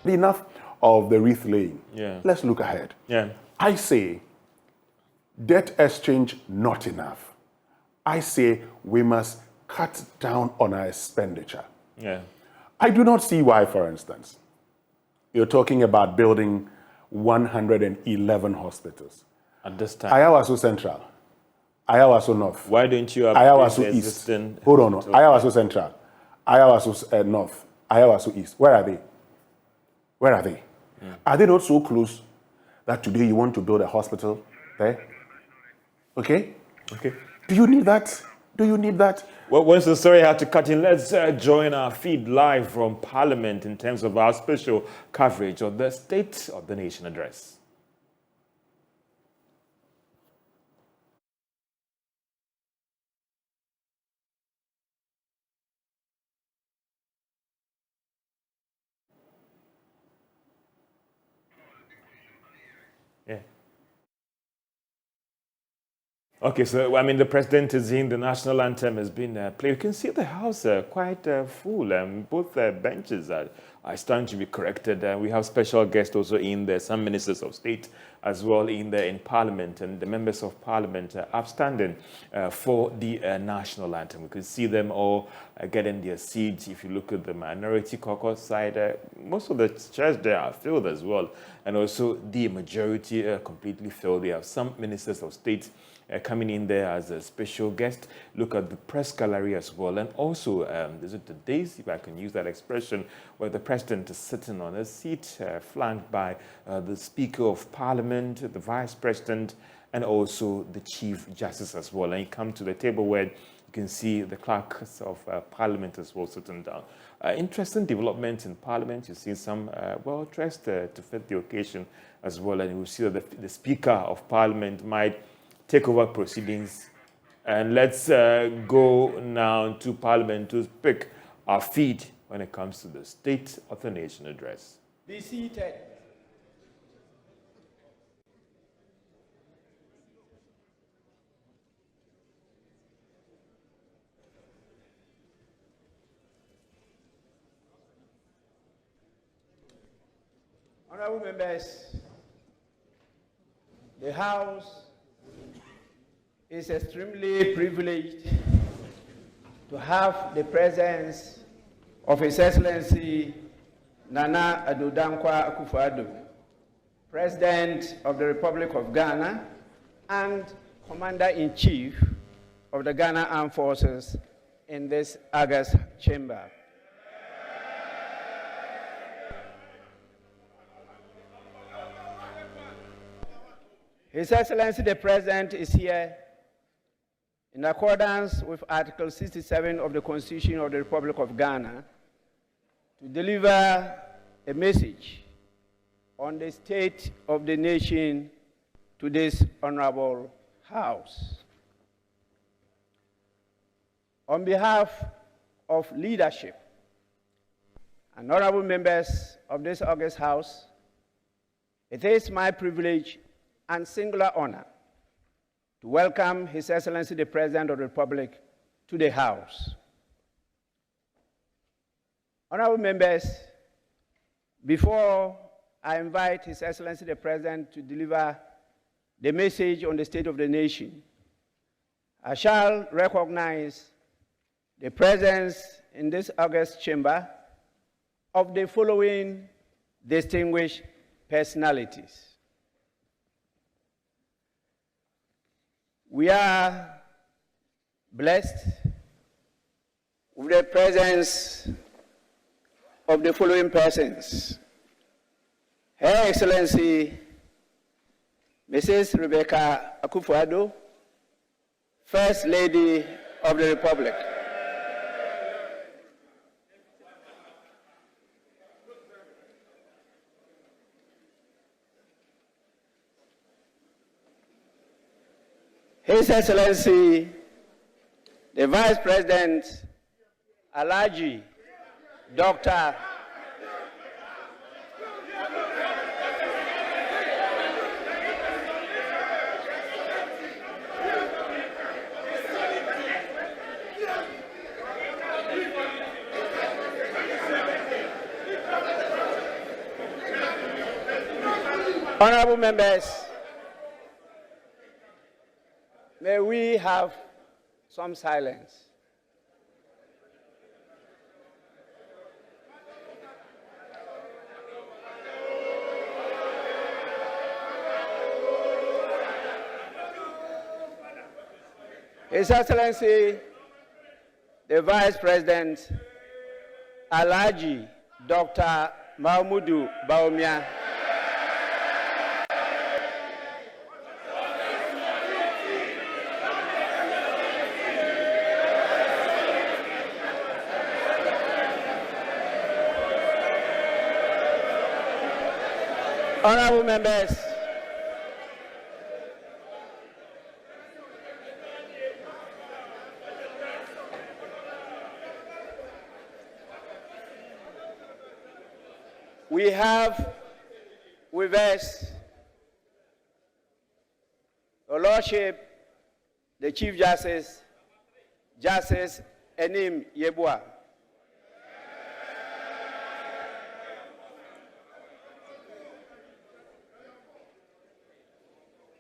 Enough of the wreath laying. Yeah. Let's look ahead. Yeah. I say debt exchange not enough. I say we must cut down on our expenditure. Yeah. I do not see why, for instance, you're talking about building 111 hospitals. At this time. Ayawaso Central, Ayawaso North. Why don't you Ayawaso East. Hold on. Ayawaso Central, Ayawaso North, Ayawaso East. Where are they? Where are they? Are they not so close that today you want to build a hospital there? Okay? Okay. Do you need that? Do you need that? Well, once the story had to cut in, let's join our feed live from Parliament in terms of our special coverage of the State of the Nation address. Yeah. Okay, so I mean, the president is in. The national anthem has been played. You can see the house quite full. Both benches are starting to be corrected. We have special guests also in there. Some ministers of state as well in there in Parliament, and the members of Parliament upstanding for the national anthem. We can see them all getting their seats. If you look at the minority caucus side, most of the chairs there are filled as well, and also the majority completely filled. They have some ministers of state coming in there as a special guest. Look at the press gallery as well. And also, is it the days, if I can use that expression, where the president is sitting on a seat flanked by the Speaker of Parliament, the Vice President, and also the Chief Justice as well. And you come to the table where you can see the clerks of Parliament as well sitting down. Interesting developments in Parliament. You see some well-dressed to fit the occasion as well. And you will see that the Speaker of Parliament might take over proceedings. And let's go now to Parliament to pick our feed when it comes to the State of the Nation address. Be seated. Honorable members, the House is extremely privileged to have the presence of His Excellency Nana Addo Dankwa Akufo Addo, President of the Republic of Ghana and Commander-in-Chief of the Ghana Armed Forces in this August chamber. His Excellency the President is here in accordance with Article 67 of the Constitution of the Republic of Ghana to deliver a message on the state of the nation to this honorable House. On behalf of leadership and honorable members of this august House, it is my privilege and singular honor to welcome His Excellency the President of the Republic to the House. Honorable members, before I invite His Excellency the President to deliver the message on the state of the nation, I shall recognize the presence in this august chamber of the following distinguished personalities. We are blessed with the presence of the following persons: Her Excellency Mrs. Rebecca Akufo Addo, First Lady of the Republic. His Excellency, the Vice President, Alhaji Dr. Honorable members, may we have some silence. His Excellency, the Vice President, Alhaji Dr. Mahmudu Bawumia. Honorable members, we have with us Your Lordship, the Chief Justice, Justice Enim Yebua.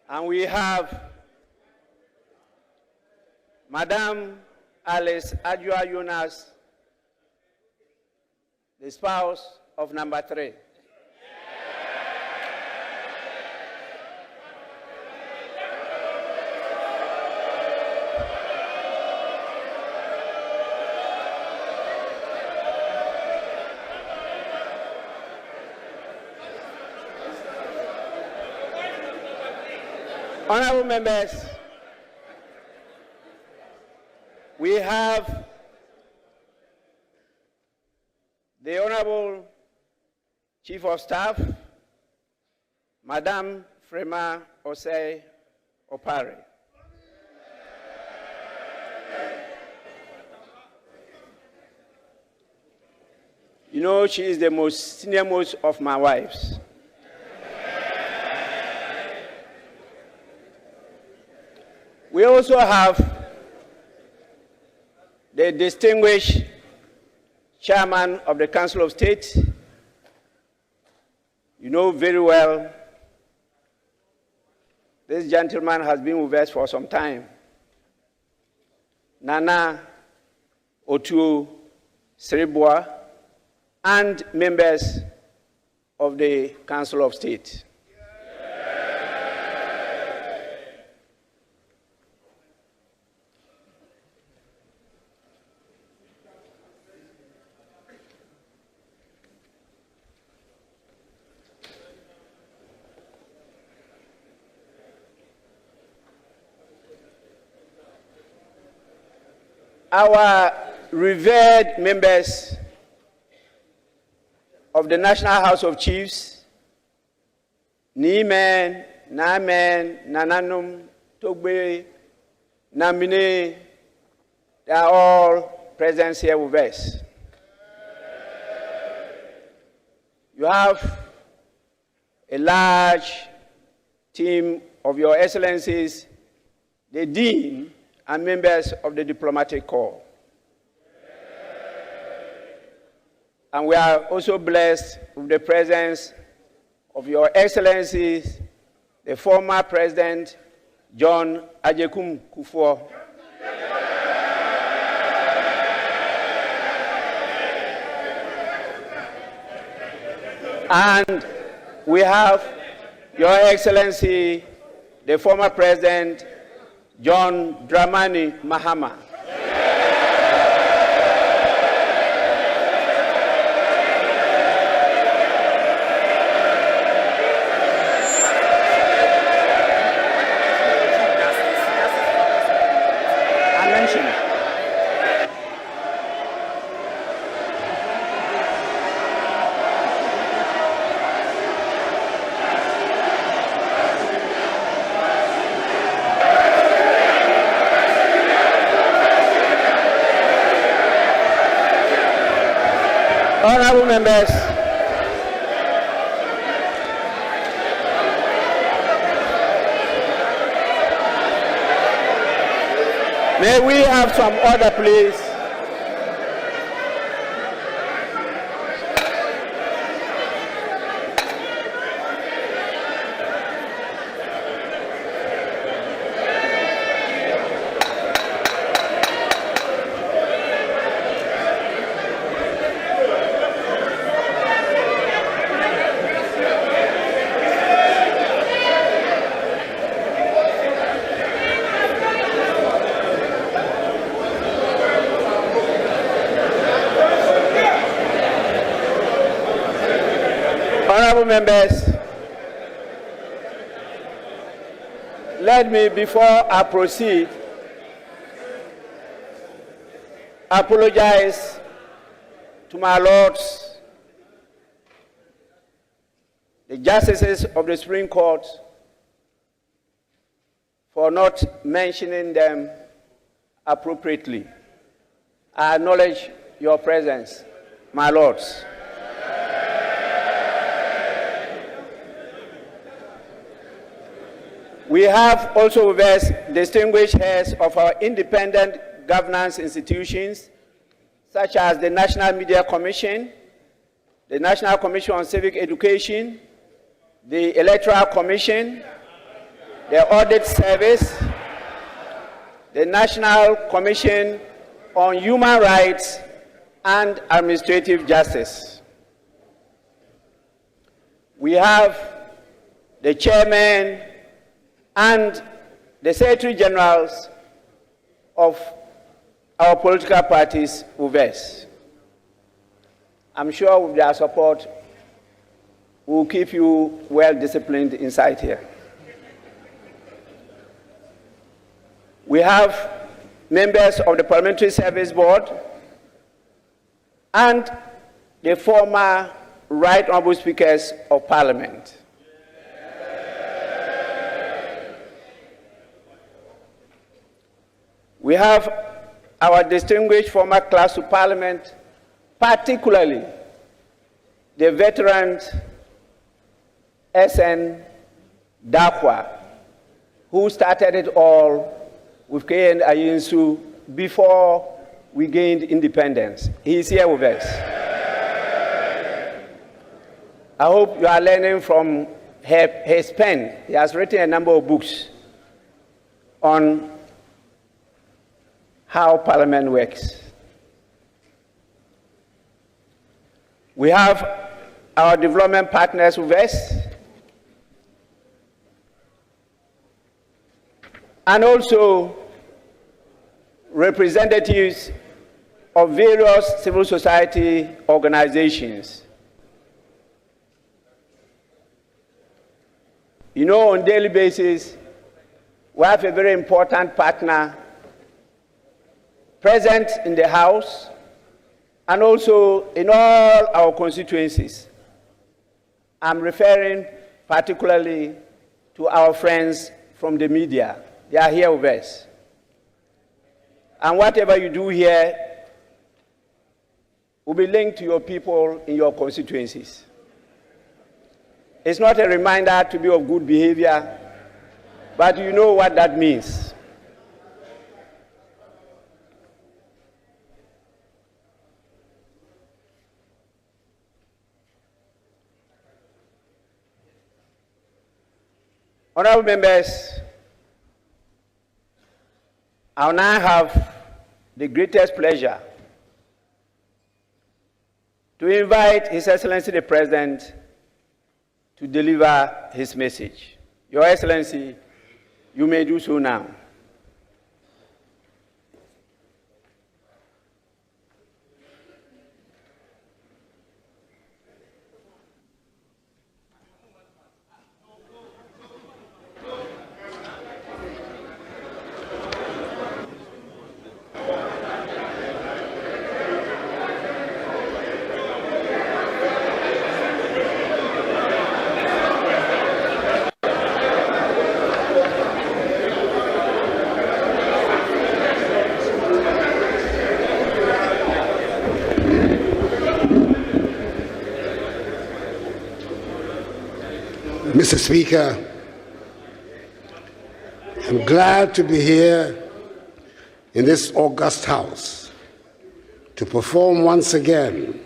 And we have Madam Alice Adjoa Yunus, the spouse of number 3. Honorable members, we have the Honorable Chief of Staff, Madam Frema Osei Opare. You know, she is the most senior-most of my wives. We also have the distinguished Chairman of the Council of State. You know very well, this gentleman has been with us for some time. Nana Otuo Sereboa, and members of the Council of State. Our revered members of the National House of Chiefs, Nimen, Namen, Nananum, Togbe, Namine, they are all present here with us. You have a large team of Your Excellencies, the Dean, and members of the Diplomatic Corps. And we are also blessed with the presence of Your Excellencies, the former President, John Ajekum Kufuor. And we have Your Excellency, the former President, John Dramani Mahama. I mentioned. Honorable members, may we have some order, please? Honorable members, let me, before I proceed, apologize to my lords, the justices of the Supreme Court, for not mentioning them appropriately. I acknowledge your presence, my lords. We have also with us distinguished heads of our independent governance institutions, such as the National Media Commission, the National Commission on Civic Education, the Electoral Commission, the Audit Service, the National Commission on Human Rights and Administrative Justice. We have the chairman and the Secretary Generals of our political parties with us. I'm sure with their support, we'll keep you well disciplined inside here. We have members of the Parliamentary Service Board and the former Right Honourable Speakers of Parliament. We have our distinguished former clerks of Parliament, particularly the veteran SN Dakwa, who started it all with KN Ayinsu before we gained independence. He is here with us. I hope you are learning from his pen. He has written a number of books on how Parliament works. We have our development partners with us, and also representatives of various civil society organizations. You know, on a daily basis, we have a very important partner present in the House and also in all our constituencies. I'm referring particularly to our friends from the media. They are here with us. And whatever you do here will be linked to your people in your constituencies. It's not a reminder to be of good behavior, but you know what that means. Honorable members, I now have the greatest pleasure to invite His Excellency the President to deliver his message. Your Excellency, you may do so now. Mr. Speaker, I'm glad to be here in this august House to perform once again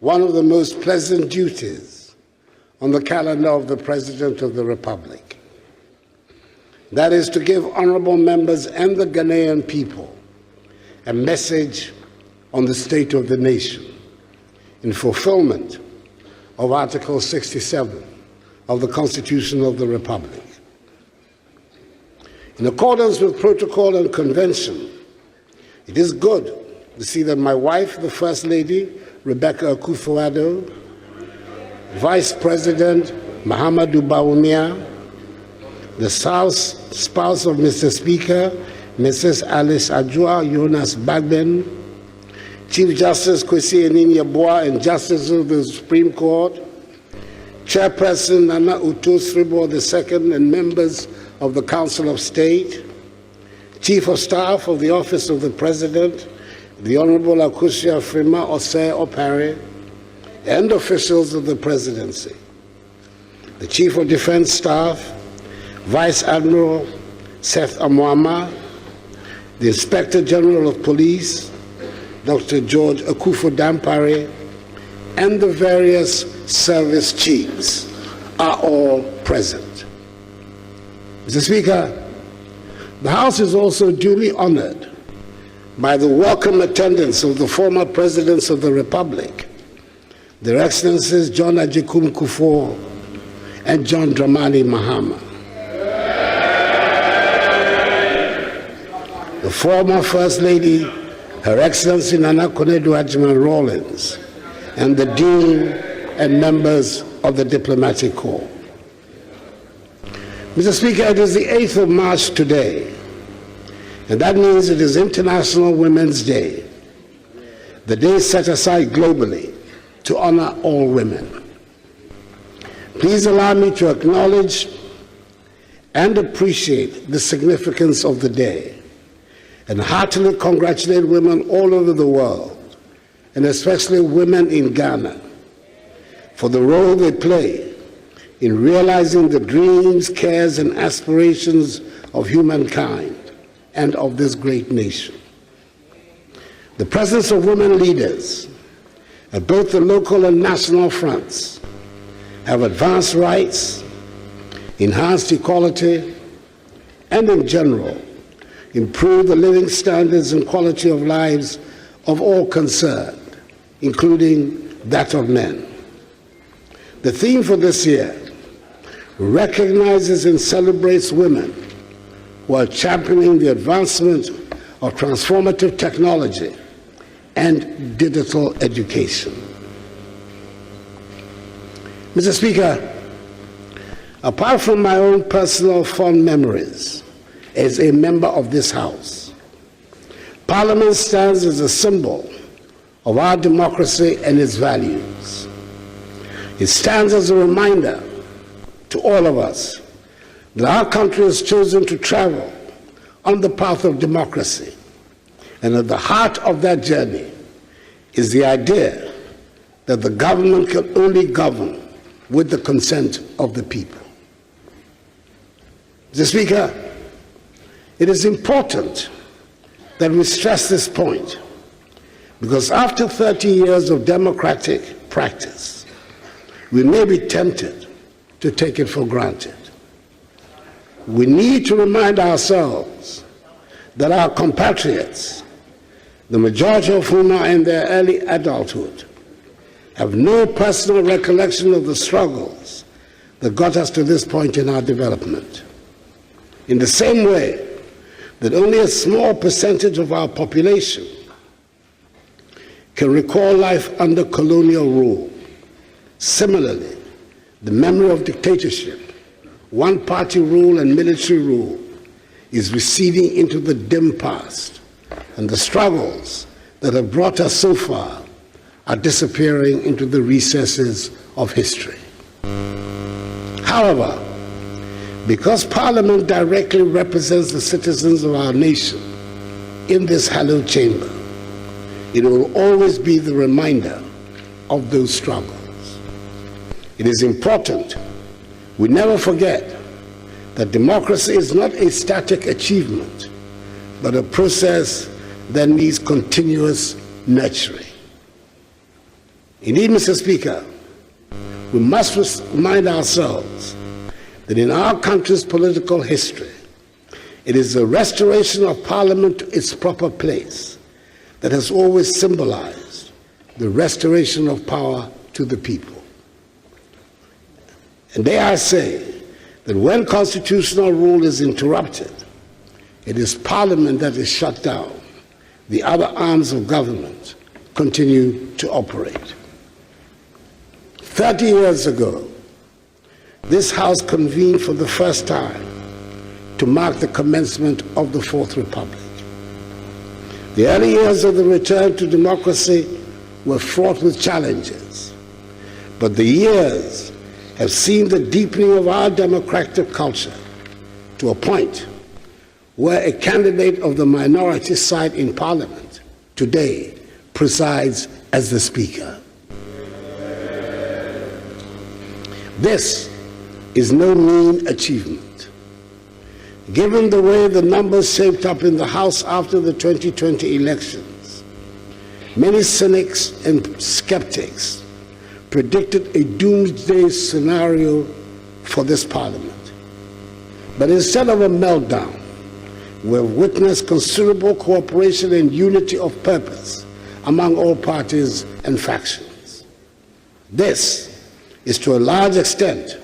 one of the most pleasant duties on the calendar of the President of the Republic. That is to give honorable members and the Ghanaian people a message on the state of the nation in fulfillment of Article 67 of the Constitution of the Republic. In accordance with protocol and convention, it is good to see that my wife, the First Lady, Rebecca Akufo Addo, Vice President Mahamadou Bawumia, the spouse of Mr. Speaker, Mrs. Alice Adjoa Jonas Bagben, Chief Justice Kwesi Enin-Yeboah and Justices of the Supreme Court, Chairperson Nana Uto-Sribo II and members of the Council of State, Chief of Staff of the Office of the President, the Honorable Akusia Frima Osei Opare, and officials of the Presidency, the Chief of Defense Staff, Vice Admiral Seth Amwama, the Inspector General of Police, Dr. George Akufo Dampare, and the various service chiefs are all present. Mr. Speaker, the House is also duly honored by the welcome attendance of the former Presidents of the Republic, Their Excellencies John Agyekum Kufuor and John Dramani Mahama. The former First Lady, Her Excellency Nana Konadu Agyeman-Rawlings, and the Dean and members of the Diplomatic Corps. Mr. Speaker, it is the 8th of March today, and that means it is International Women's Day, the day set aside globally to honor all women. Please allow me to acknowledge and appreciate the significance of the day and heartily congratulate women all over the world, and especially women in Ghana, for the role they play in realizing the dreams, cares, and aspirations of humankind and of this great nation. The presence of women leaders at both the local and national fronts have advanced rights, enhanced equality, and in general, improved the living standards and quality of lives of all concerned, including that of men. The theme for this year recognizes and celebrates women who are championing the advancement of transformative technology and digital education. Mr. Speaker, apart from my own personal fond memories as a member of this House, Parliament stands as a symbol of our democracy and its values. It stands as a reminder to all of us that our country has chosen to travel on the path of democracy, and at the heart of that journey is the idea that the government can only govern with the consent of the people. Mr. Speaker, it is important that we stress this point, because after 30 years of democratic practice, we may be tempted to take it for granted. We need to remind ourselves that our compatriots, the majority of whom are in their early adulthood, have no personal recollection of the struggles that got us to this point in our development. In the same way that only a small percentage of our population can recall life under colonial rule, similarly, the memory of dictatorship, one-party rule, and military rule is receding into the dim past, and the struggles that have brought us so far are disappearing into the recesses of history. However, because Parliament directly represents the citizens of our nation in this hallowed chamber, it will always be the reminder of those struggles. It is important we never forget that democracy is not a static achievement, but a process that needs continuous nurturing. Indeed, Mr. Speaker, we must remind ourselves that in our country's political history, it is the restoration of Parliament to its proper place that has always symbolized the restoration of power to the people. And dare I say that when constitutional rule is interrupted, it is Parliament that is shut down. The other arms of government continue to operate. 30 years ago, this House convened for the first time to mark the commencement of the Fourth Republic. The early years of the return to democracy were fraught with challenges, but the years have seen the deepening of our democratic culture to a point where a candidate of the minority side in Parliament today presides as the Speaker. This is no mean achievement. Given the way the numbers shaped up in the House after the 2020 elections, many cynics and skeptics predicted a doomsday scenario for this Parliament. But instead of a meltdown, we've witnessed considerable cooperation and unity of purpose among all parties and factions. This is to a large extent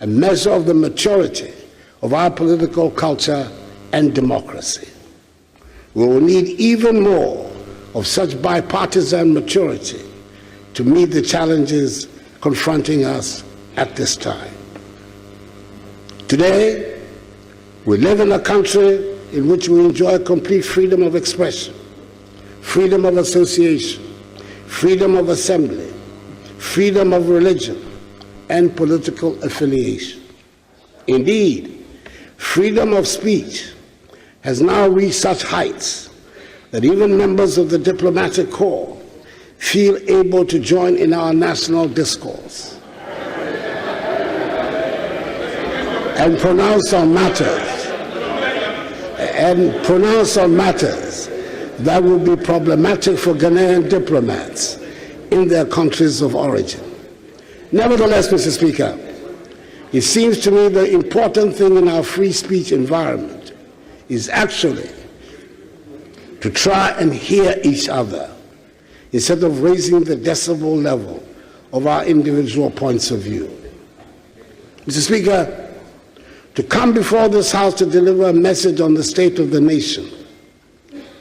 a measure of the maturity of our political culture and democracy. We will need even more of such bipartisan maturity to meet the challenges confronting us at this time. Today, we live in a country in which we enjoy complete freedom of expression, freedom of association, freedom of assembly, freedom of religion, and political affiliation. Indeed, freedom of speech has now reached such heights that even members of the diplomatic corps feel able to join in our national discourse and pronounce on matters that will be problematic for Ghanaian diplomats in their countries of origin. Nevertheless, Mr. Speaker, it seems to me the important thing in our free speech environment is actually to try and hear each other instead of raising the decibel level of our individual points of view. Mr. Speaker, to come before this House to deliver a message on the state of the nation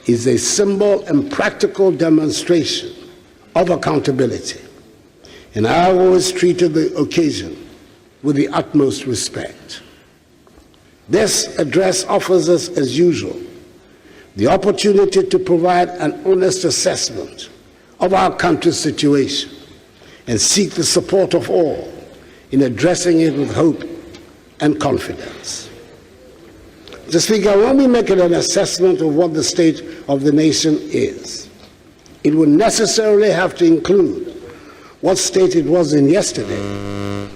is a symbol and practical demonstration of accountability, and I have always treated the occasion with the utmost respect. This address offers us, as usual, the opportunity to provide an honest assessment of our country's situation and seek the support of all in addressing it with hope and confidence. Mr. Speaker, when we make an assessment of what the state of the nation is, it will necessarily have to include what state it was in yesterday,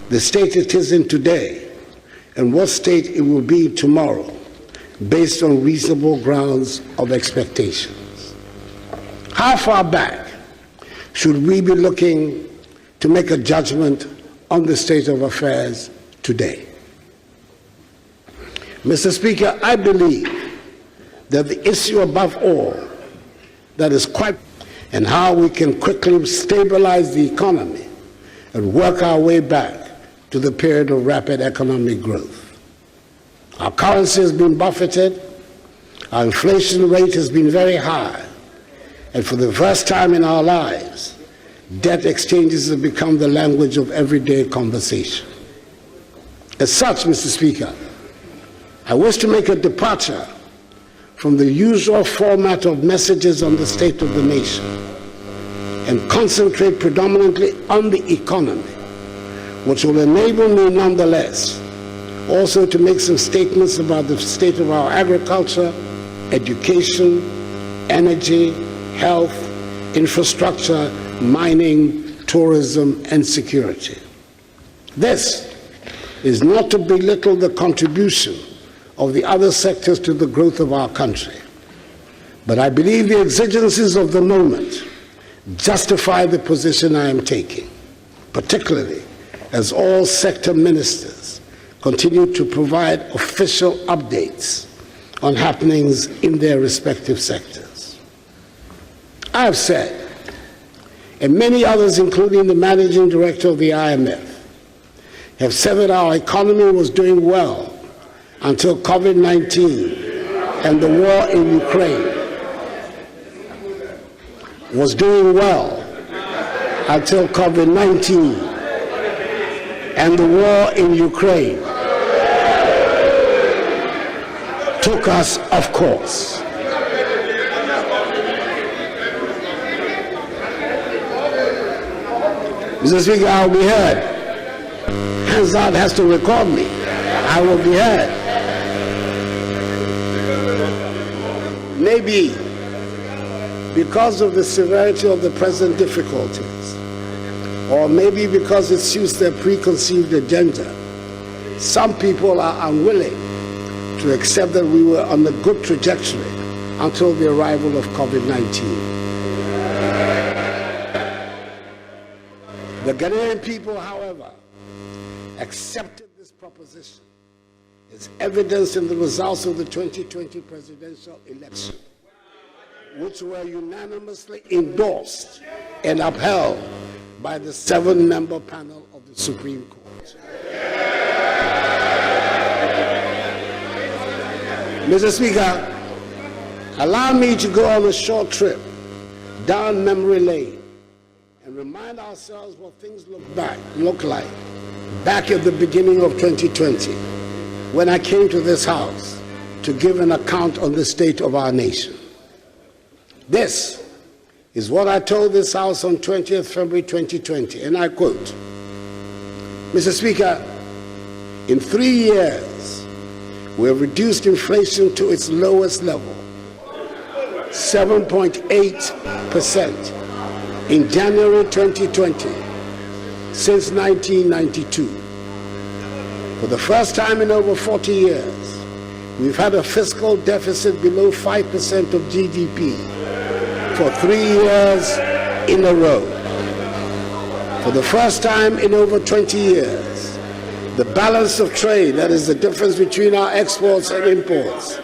the state it is in today, and what state it will be tomorrow, based on reasonable grounds of expectations. How far back should we be looking to make a judgment on the state of affairs today? Mr. Speaker, I believe that the issue above all that is quite and how we can quickly stabilize the economy and work our way back to the period of rapid economic growth. Our currency has been buffeted, our inflation rate has been very high, and for the first time in our lives, debt exchanges have become the language of everyday conversation. As such, Mr. Speaker, I wish to make a departure from the usual format of messages on the state of the nation and concentrate predominantly on the economy, which will enable me nonetheless also to make some statements about the state of our agriculture, education, energy, health, infrastructure, mining, tourism, and security. This is not to belittle the contribution of the other sectors to the growth of our country, but I believe the exigencies of the moment justify the position I am taking, particularly as all sector ministers continue to provide official updates on happenings in their respective sectors. I have said, and many others, including the managing director of the IMF, have said that our economy was doing well until COVID-19 and the war in Ukraine, was doing well until COVID-19 and the war in Ukraine took us off course. Mr. Speaker, I will be heard. Hansard has to record me. I will be heard. Maybe because of the severity of the present difficulties, or maybe because it suits their preconceived agenda, some people are unwilling to accept that we were on a good trajectory until the arrival of COVID-19. The Ghanaian people, however, accepted this proposition as evidenced in the results of the 2020 presidential election, which were unanimously endorsed and upheld by the 7-member panel of the Supreme Court. Mr. Speaker, allow me to go on a short trip down memory lane and remind ourselves what things look like back at the beginning of 2020, when I came to this House to give an account on the state of our nation. This is what I told this House on 20th February 2020, and I quote, Mr. Speaker, in 3 years, we have reduced inflation to its lowest level, 7.8% in January 2020, since 1992. For the first time in over 40 years, we've had a fiscal deficit below 5% of GDP for 3 years in a row. For the first time in over 20 years, the balance of trade, that is the difference between our exports and imports,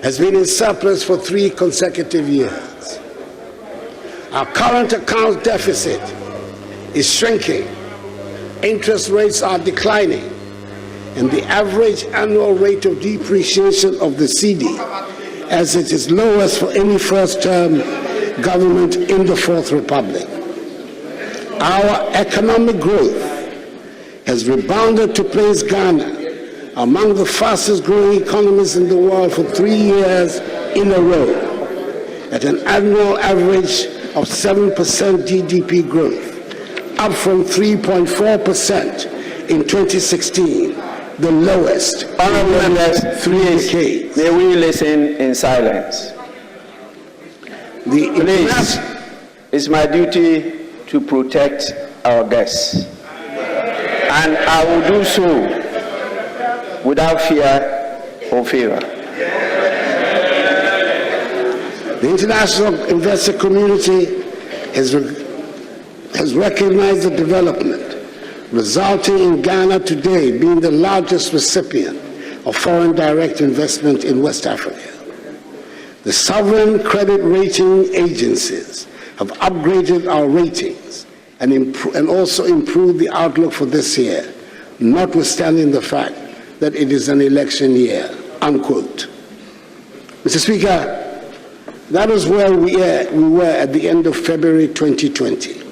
has been in surplus for 3 consecutive years. Our current account deficit is shrinking, interest rates are declining, and the average annual rate of depreciation of the cedi, as it is lowest for any first-term government in the Fourth Republic. Our economic growth has rebounded to place Ghana among the fastest-growing economies in the world for 3 years in a row, at an annual average of 7% GDP growth, up from 3.4% in 2016, the lowest Honorable in 3 decades. May we listen in silence? Please, it's my duty to protect our guests, and I will do so without fear or favor. The international investor community has recognized the development, resulting in Ghana today being the largest recipient of foreign direct investment in West Africa. The sovereign credit rating agencies have upgraded our ratings and also improved the outlook for this year, notwithstanding the fact that it is an election year, unquote. Mr. Speaker, that is where we were at the end of February 2020.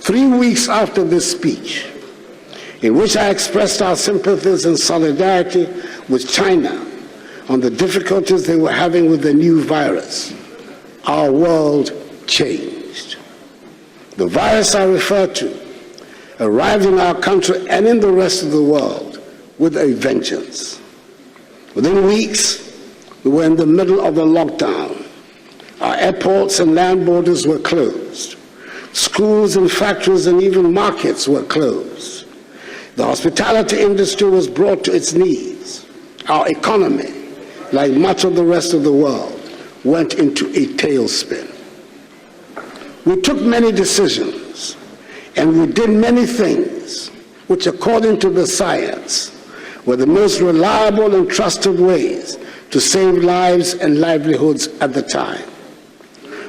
3 weeks after this speech, in which I expressed our sympathies and solidarity with China on the difficulties they were having with the new virus, our world changed. The virus I refer to arrived in our country and in the rest of the world with a vengeance. Within weeks, we were in the middle of a lockdown. Our airports and land borders were closed. Schools and factories and even markets were closed. The hospitality industry was brought to its knees. Our economy, like much of the rest of the world, went into a tailspin. We took many decisions, and we did many things which, according to the science, were the most reliable and trusted ways to save lives and livelihoods at the time,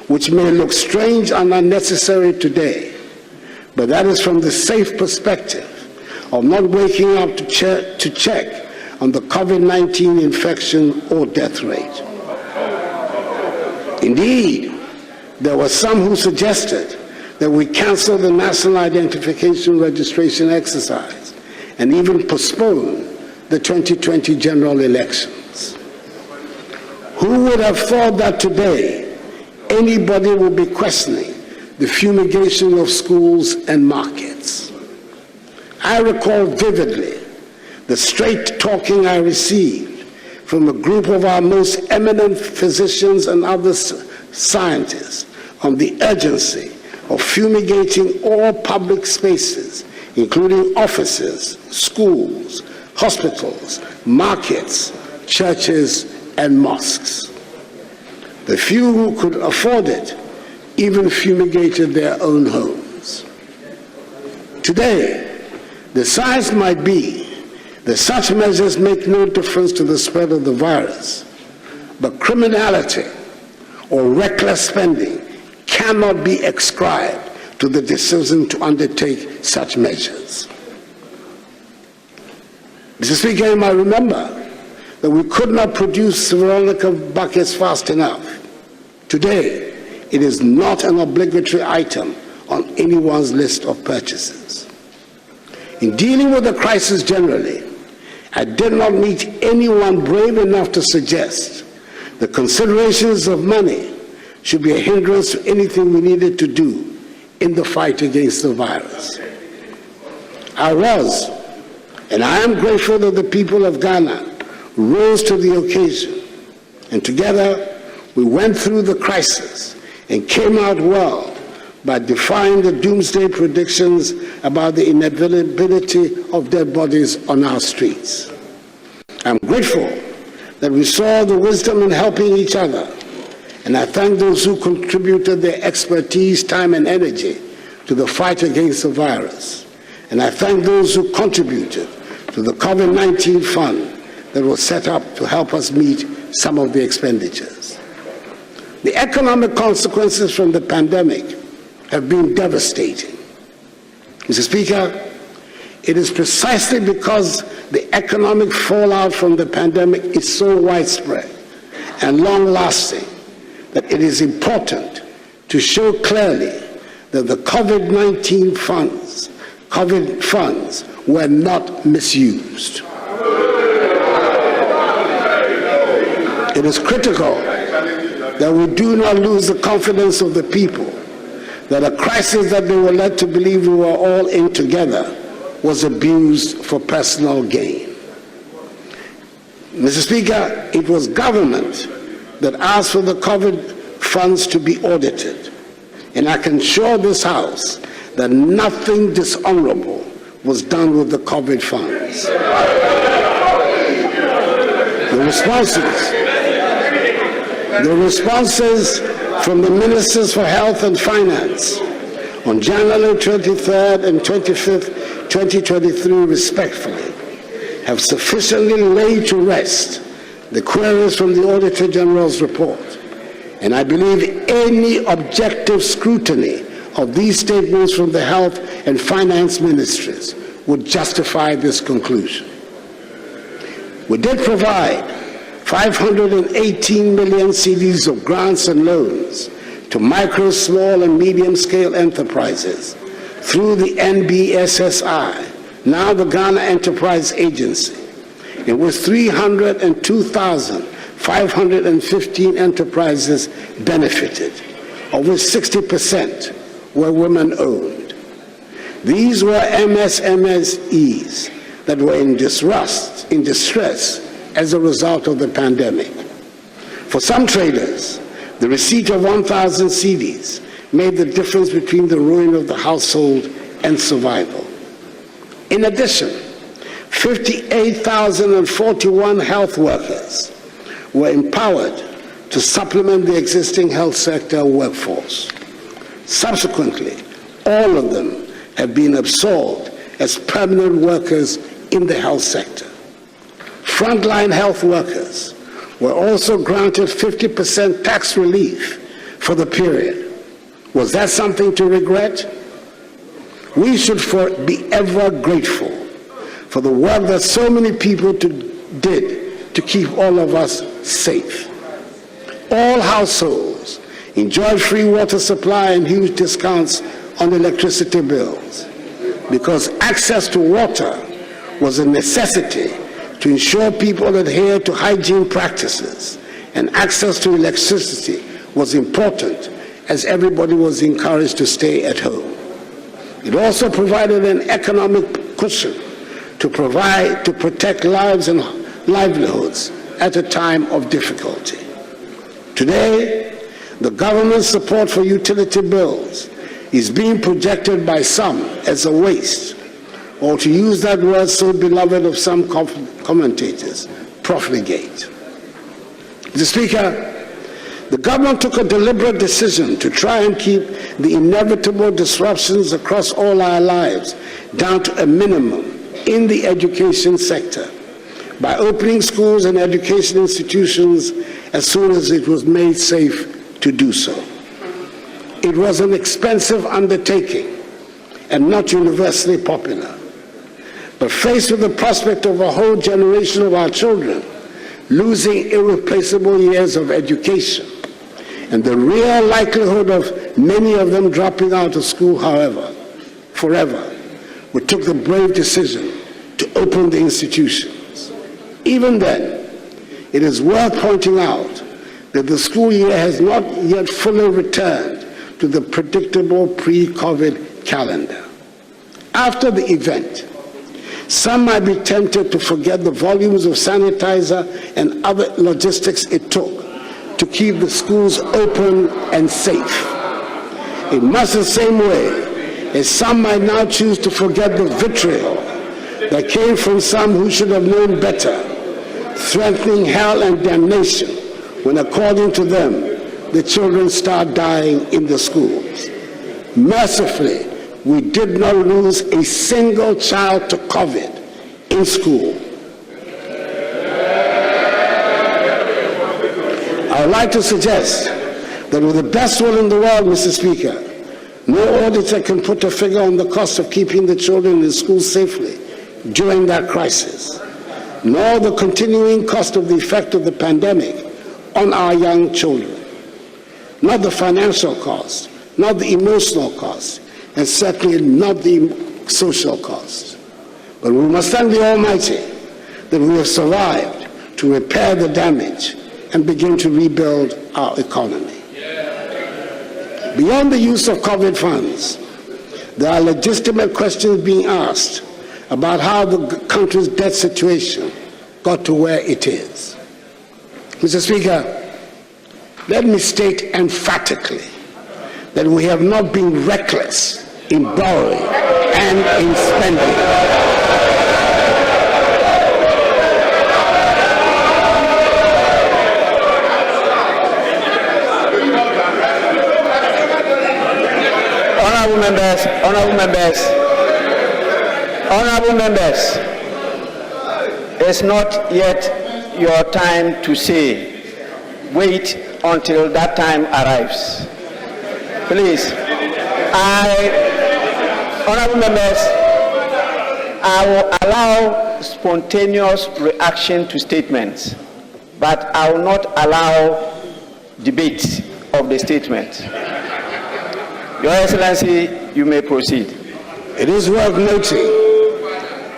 which may look strange and unnecessary today, but that is from the safe perspective of not waking up to check on the COVID-19 infection or death rate. Indeed, there were some who suggested that we cancel the national identification registration exercise and even postpone the 2020 general elections. Who would have thought that today anybody would be questioning the fumigation of schools and markets? I recall vividly the straight talking I received from a group of our most eminent physicians and other scientists on the urgency of fumigating all public spaces, including offices, schools, hospitals, markets, churches, and mosques. The few who could afford it even fumigated their own homes. Today, the science might be that such measures make no difference to the spread of the virus, but criminality or reckless spending cannot be ascribed to the decision to undertake such measures. Mr. Speaker, you might remember that we could not produce Veronica buckets fast enough. Today, it is not an obligatory item on anyone's list of purchases. In dealing with the crisis generally, I did not meet anyone brave enough to suggest the considerations of money should be a hindrance to anything we needed to do in the fight against the virus. I was, and I am grateful that the people of Ghana rose to the occasion, and together we went through the crisis and came out well by defying the doomsday predictions about the inevitability of dead bodies on our streets. I'm grateful that we saw the wisdom in helping each other, and I thank those who contributed their expertise, time, and energy to the fight against the virus. And I thank those who contributed to the COVID-19 fund that was set up to help us meet some of the expenditures. The economic consequences from the pandemic have been devastating. Mr. Speaker, it is precisely because the economic fallout from the pandemic is so widespread and long-lasting that it is important to show clearly that the COVID-19 funds were not misused. It is critical that we do not lose the confidence of the people that a crisis that they were led to believe we were all in together was abused for personal gain. Mr. Speaker, it was government that asked for the COVID funds to be audited, and I can assure this House that nothing dishonorable was done with the COVID funds. The responses from the Ministers for Health and Finance on January 23rd and 25th, 2023, respectfully, have sufficiently laid to rest the queries from the Auditor General's report. And I believe any objective scrutiny of these statements from the Health and Finance Ministries would justify this conclusion. We did provide 518 million cedis of grants and loans to micro, small, and medium-scale enterprises through the NBSSI, now the Ghana Enterprise Agency, in which 302,515 enterprises benefited, of which 60% were women-owned. These were MSMEs that were in distress as a result of the pandemic. For some traders, the receipt of 1,000 cedis made the difference between the ruin of the household and survival. In addition, 58,041 health workers were empowered to supplement the existing health sector workforce. Subsequently, all of them have been absorbed as permanent workers in the health sector. Frontline health workers were also granted 50% tax relief for the period. Was that something to regret? We should be ever grateful for the work that so many people did to keep all of us safe. All households enjoyed free water supply and huge discounts on electricity bills, because access to water was a necessity to ensure people adhere to hygiene practices, and access to electricity was important as everybody was encouraged to stay at home. It also provided an economic cushion to protect lives and livelihoods at a time of difficulty. Today, the government's support for utility bills is being projected by some as a waste, or to use that word so beloved of some commentators, profligate. Mr. Speaker, the government took a deliberate decision to try and keep the inevitable disruptions across all our lives down to a minimum in the education sector by opening schools and education institutions as soon as it was made safe to do so. It was an expensive undertaking and not universally popular. But faced with the prospect of a whole generation of our children losing irreplaceable years of education, and the real likelihood of many of them dropping out of school, however, forever, we took the brave decision to open the institutions. Even then, it is worth pointing out that the school year has not yet fully returned to the predictable pre-COVID calendar. After the event, some might be tempted to forget the volumes of sanitizer and other logistics it took to keep the schools open and safe. In much the same way as some might now choose to forget the vitriol that came from some who should have known better, threatening hell and damnation when, according to them, the children start dying in the schools. Mercifully, we did not lose a single child to COVID in school. I would like to suggest that with the best will in the world, Mr. Speaker, no auditor can put a figure on the cost of keeping the children in school safely during that crisis, nor the continuing cost of the effect of the pandemic on our young children. Not the financial cost, not the emotional cost, and certainly not the social cost. But we must thank the Almighty that we have survived to repair the damage and begin to rebuild our economy. Beyond the use of COVID funds, there are legitimate questions being asked about how the country's debt situation got to where it is. Mr. Speaker, let me state emphatically that we have not been reckless in borrowing and in spending. Honorable members, it's not yet your time to say, wait until that time arrives. Please, honorable members, I will allow spontaneous reaction to statements, but I will not allow debate of the statement. Your Excellency, you may proceed. It is worth noting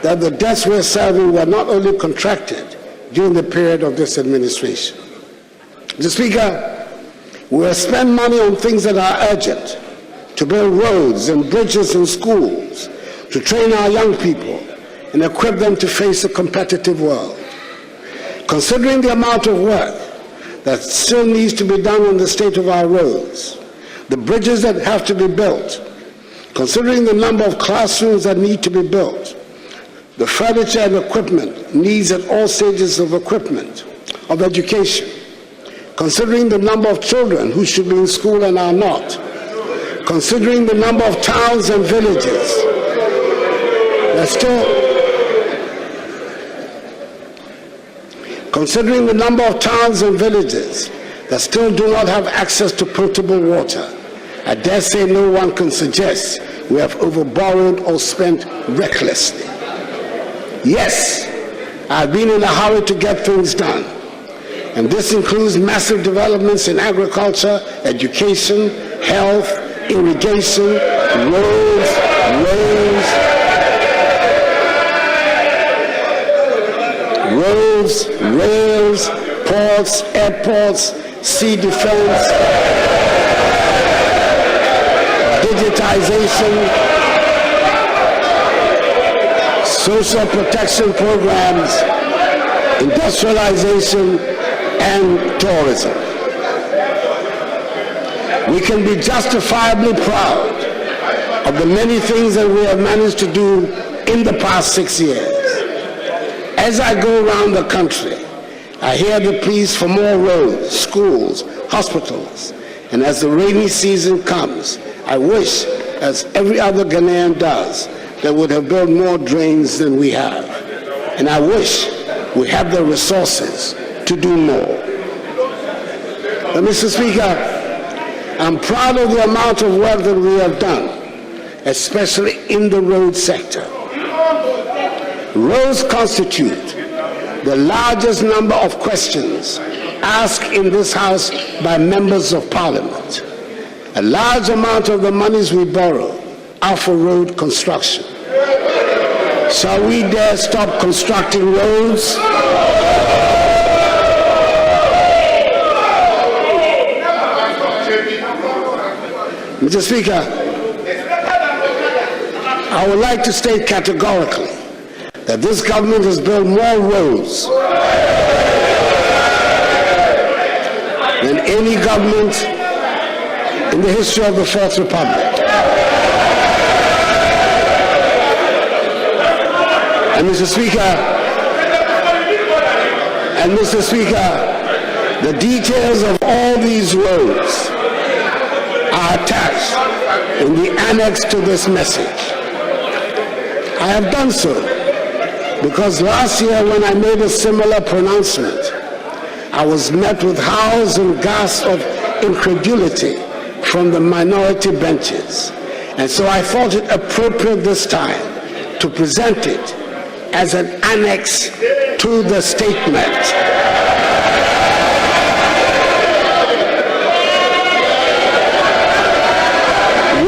that the debts we're serving were not only contracted during the period of this administration. Mr. Speaker, we will spend money on things that are urgent, to build roads and bridges and schools, to train our young people and equip them to face a competitive world. Considering the amount of work that still needs to be done on the state of our roads, the bridges that have to be built, considering the number of classrooms that need to be built, the furniture and equipment needs at all stages of education, considering the number of children who should be in school and are not, considering the number of towns and villages that still do not have access to potable water, I dare say no one can suggest we have overborrowed or spent recklessly. Yes, I've been in a hurry to get things done, and this includes massive developments in agriculture, education, health, irrigation, roads, rails, ports, airports, sea defense, digitization, social protection programs, industrialization, and tourism. We can be justifiably proud of the many things that we have managed to do in the past 6 years. As I go around the country, I hear the pleas for more roads, schools, hospitals, and as the rainy season comes, I wish, as every other Ghanaian does, that would have built more drains than we have. And I wish we have the resources to do more. But Mr. Speaker, I'm proud of the amount of work that we have done, especially in the road sector. Roads constitute the largest number of questions asked in this House by members of Parliament. A large amount of the monies we borrow are for road construction. Shall we dare stop constructing roads? Mr. Speaker, I would like to state categorically that this government has built more roads than any government in the history of the Fourth Republic. And Mr. Speaker, the details of all these roads are attached in the annex to this message. I have done so because last year when I made a similar pronouncement, I was met with howls and gasps of incredulity from the minority benches. And so I thought it appropriate this time to present it as an annex to the statement.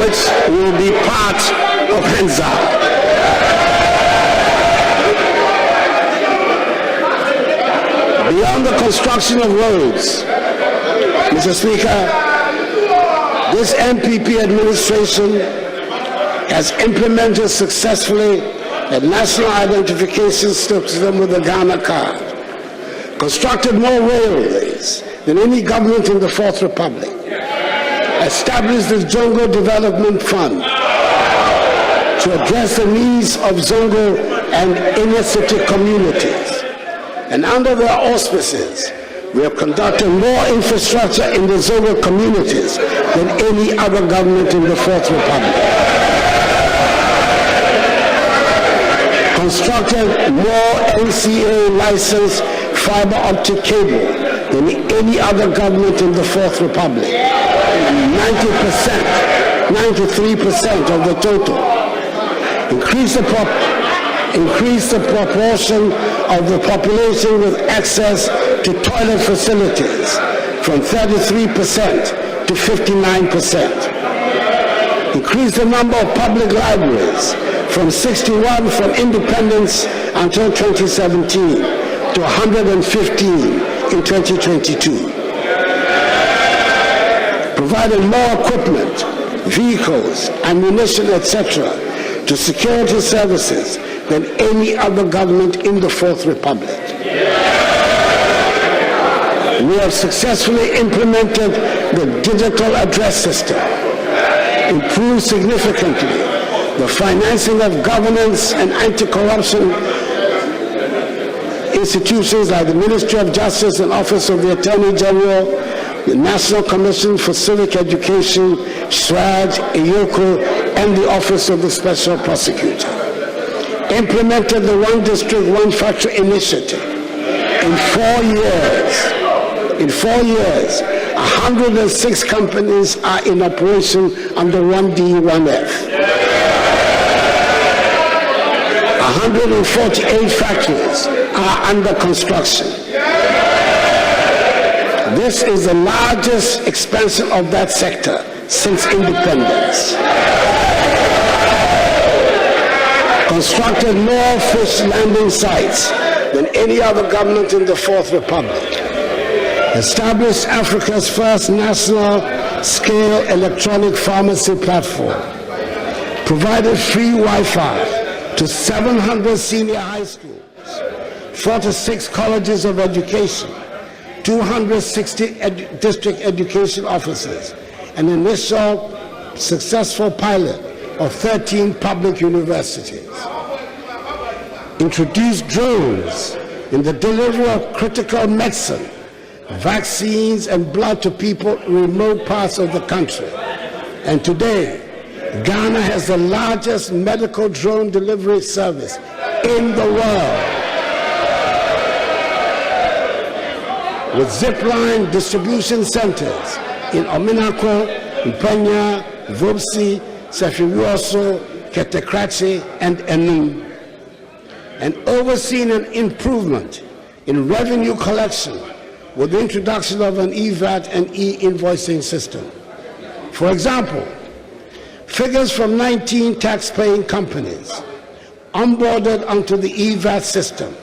Which will be part of Hansard. Beyond the construction of roads, Mr. Speaker, this MPP administration has implemented successfully a national identification system with the Ghana card, constructed more railways than any government in the Fourth Republic, established the Zongo Development Fund to address the needs of Zongo and inner city communities. And under their auspices, we have conducted more infrastructure in the Zongo communities than any other government in the Fourth Republic. Constructed more NCA licensed fiber optic cable than any other government in the Fourth Republic. 90%, 93% of the total. Increase the proportion of the population with access to toilet facilities from 33% to 59%. Increase the number of public libraries from 61 from independence until 2017 to 115 in 2022. Provided more equipment, vehicles, ammunition, etc. to security services than any other government in the Fourth Republic. We have successfully implemented the digital address system, improved significantly the financing of governance and anti-corruption institutions like the Ministry of Justice and Office of the Attorney General, the National Commission for Civic Education, SWAG, EYOCO, and the Office of the Special Prosecutor. Implemented the One District, One Factory initiative. In 4 years, 106 companies are in operation under 1D, 1F. 148 factories are under construction. This is the largest expansion of that sector since independence, constructed more fish landing sites than any other government in the Fourth Republic, established Africa's first national-scale electronic pharmacy platform, provided free Wi-Fi to 700 senior high schools, 46 colleges of education, 260 district education offices, an initial successful pilot of 13 public universities, introduced drones in the delivery of critical medicine, vaccines, and blood to people in remote parts of the country. And today, Ghana has the largest medical drone delivery service in the world, with zipline distribution centers in Ominako, Mpenya, Vobsi, Sefiwioso, Ketekrachi, and Enum, and overseen an improvement in revenue collection with the introduction of an e-VAT and e-invoicing system. For example, figures from 19 tax-paying companies onboarded onto the e-VAT system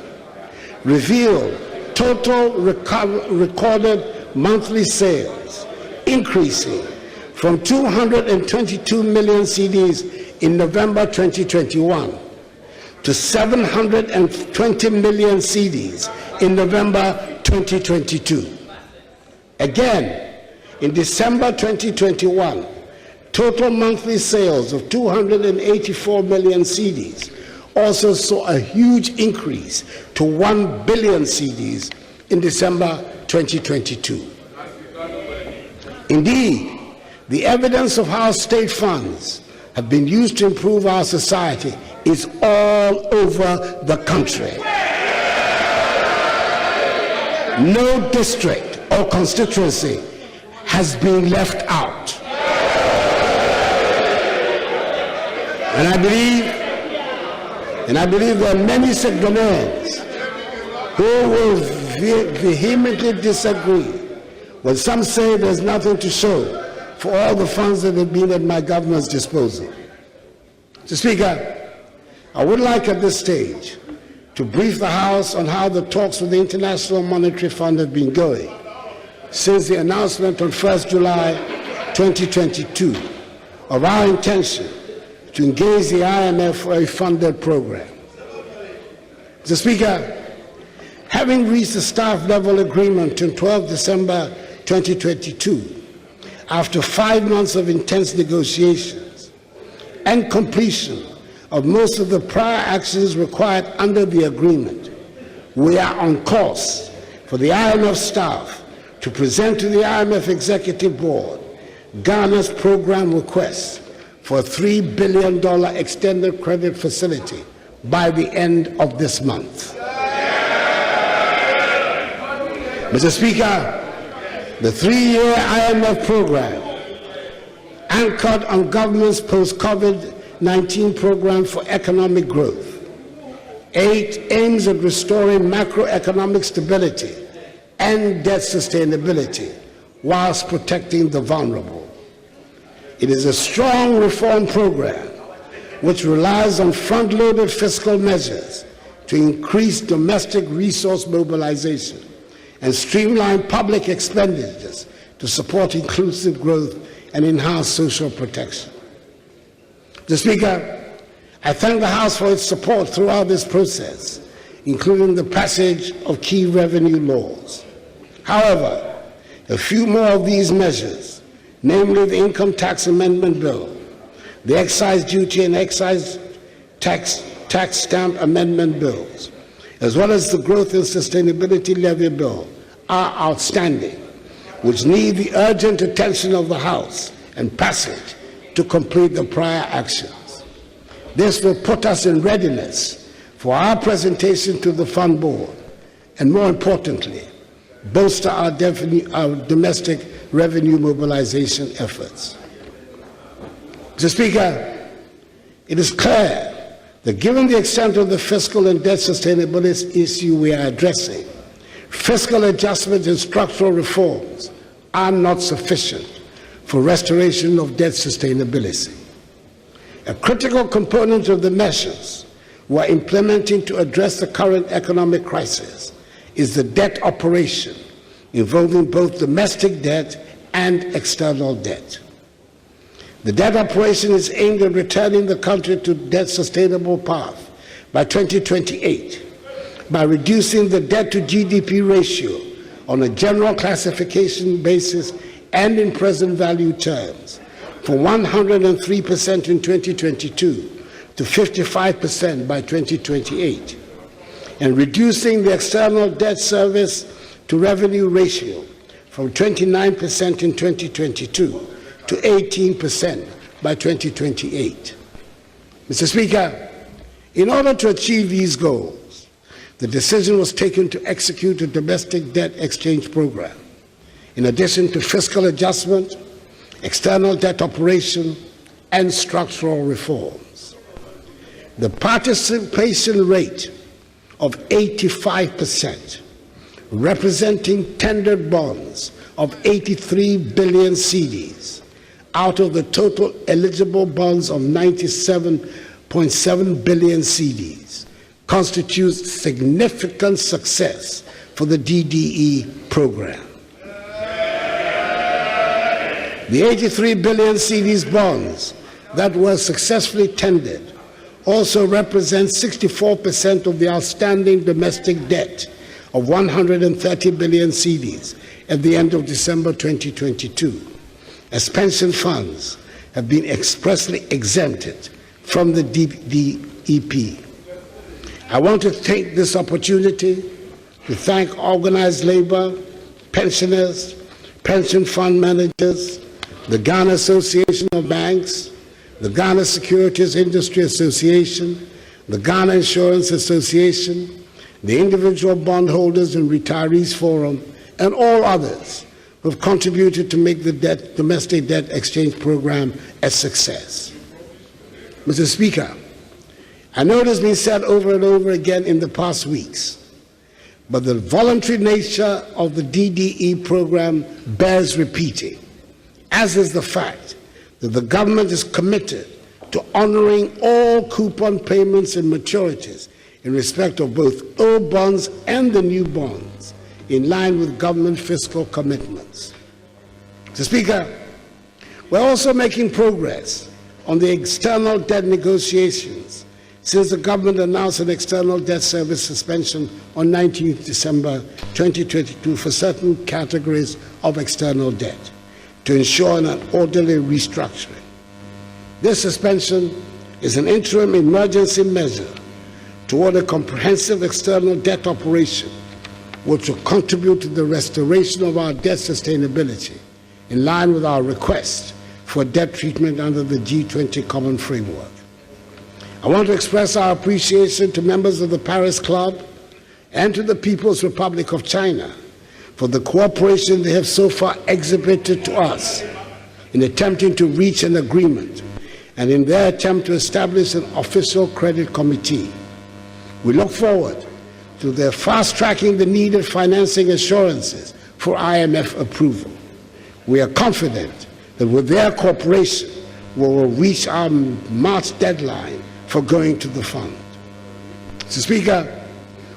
reveal total recorded monthly sales increasing from 222 million CDs in November 2021 to 720 million CDs in November 2022. Again, in December 2021, total monthly sales of 284 million CDs also saw a huge increase to 1 billion CDs in December 2022. Indeed, the evidence of how state funds have been used to improve our society is all over the country. No district or constituency has been left out. And I believe there are many Ghanaians who will vehemently disagree when some say there's nothing to show for all the funds that have been at my government's disposal. Mr. Speaker, I would like at this stage to brief the House on how the talks with the International Monetary Fund have been going since the announcement on 1st July 2022 of our intention to engage the IMF for a funded program. Mr. Speaker, having reached a staff-level agreement on 12 December 2022, after 5 months of intense negotiations and completion of most of the prior actions required under the agreement, we are on course for the IMF staff to present to the IMF Executive Board Ghana's program request for a $3 billion extended credit facility by the end of this month. Mr. Speaker, the 3-year IMF program, anchored on government's post-COVID-19 program for economic growth, aims at restoring macroeconomic stability and debt sustainability whilst protecting the vulnerable. It is a strong reform program which relies on front-loaded fiscal measures to increase domestic resource mobilization and streamline public expenditures to support inclusive growth and enhance social protection. Mr. Speaker, I thank the House for its support throughout this process, including the passage of key revenue laws. However, a few more of these measures, namely the Income Tax Amendment Bill, the Excise Duty and Excise Tax Stamp Amendment Bills, as well as the Growth and Sustainability Levy Bill, are outstanding, which need the urgent attention of the House and passage to complete the prior actions. This will put us in readiness for our presentation to the Fund Board, and more importantly, bolster our domestic revenue mobilization efforts. Mr. Speaker, it is clear that given the extent of the fiscal and debt sustainability issue we are addressing, fiscal adjustments and structural reforms are not sufficient for restoration of debt sustainability. A critical component of the measures we're implementing to address the current economic crisis is the debt operation, involving both domestic debt and external debt. The debt operation is aimed at returning the country to debt sustainable path by 2028 by reducing the debt to GDP ratio on a general classification basis and in present value terms from 103% in 2022 to 55% by 2028, and reducing the external debt service to revenue ratio from 29% in 2022 to 18% by 2028. Mr. Speaker, in order to achieve these goals, the decision was taken to execute a domestic debt exchange program, in addition to fiscal adjustment, external debt operation, and structural reforms. The participation rate of 85%, representing tendered bonds of 83 billion cedis out of the total eligible bonds of 97.7 billion cedis, constitutes significant success for the DDE program. The 83 billion cedis bonds that were successfully tendered also represent 64% of the outstanding domestic debt of 130 billion cedis at the end of December 2022, as pension funds have been expressly exempted from the DDEP. I want to take this opportunity to thank organized labor, pensioners, pension fund managers, the Ghana Association of Banks, the Ghana Securities Industry Association, the Ghana Insurance Association, the Individual Bondholders and Retirees Forum, and all others who have contributed to make the domestic debt exchange program a success. Mr. Speaker, I know it has been said over and over again in the past weeks, but the voluntary nature of the DDE program bears repeating, as is the fact that the government is committed to honoring all coupon payments and maturities in respect of both old bonds and the new bonds, in line with government fiscal commitments. Mr. Speaker, we're also making progress on the external debt negotiations since the government announced an external debt service suspension on 19th December 2022 for certain categories of external debt to ensure an orderly restructuring. This suspension is an interim emergency measure toward a comprehensive external debt operation which will contribute to the restoration of our debt sustainability in line with our request for debt treatment under the G20 Common Framework. I want to express our appreciation to members of the Paris Club and to the People's Republic of China for the cooperation they have so far exhibited to us in attempting to reach an agreement and in their attempt to establish an official credit committee. We look forward to their fast-tracking the needed financing assurances for IMF approval. We are confident that with their cooperation, we will reach our March deadline for going to the fund. Mr. Speaker,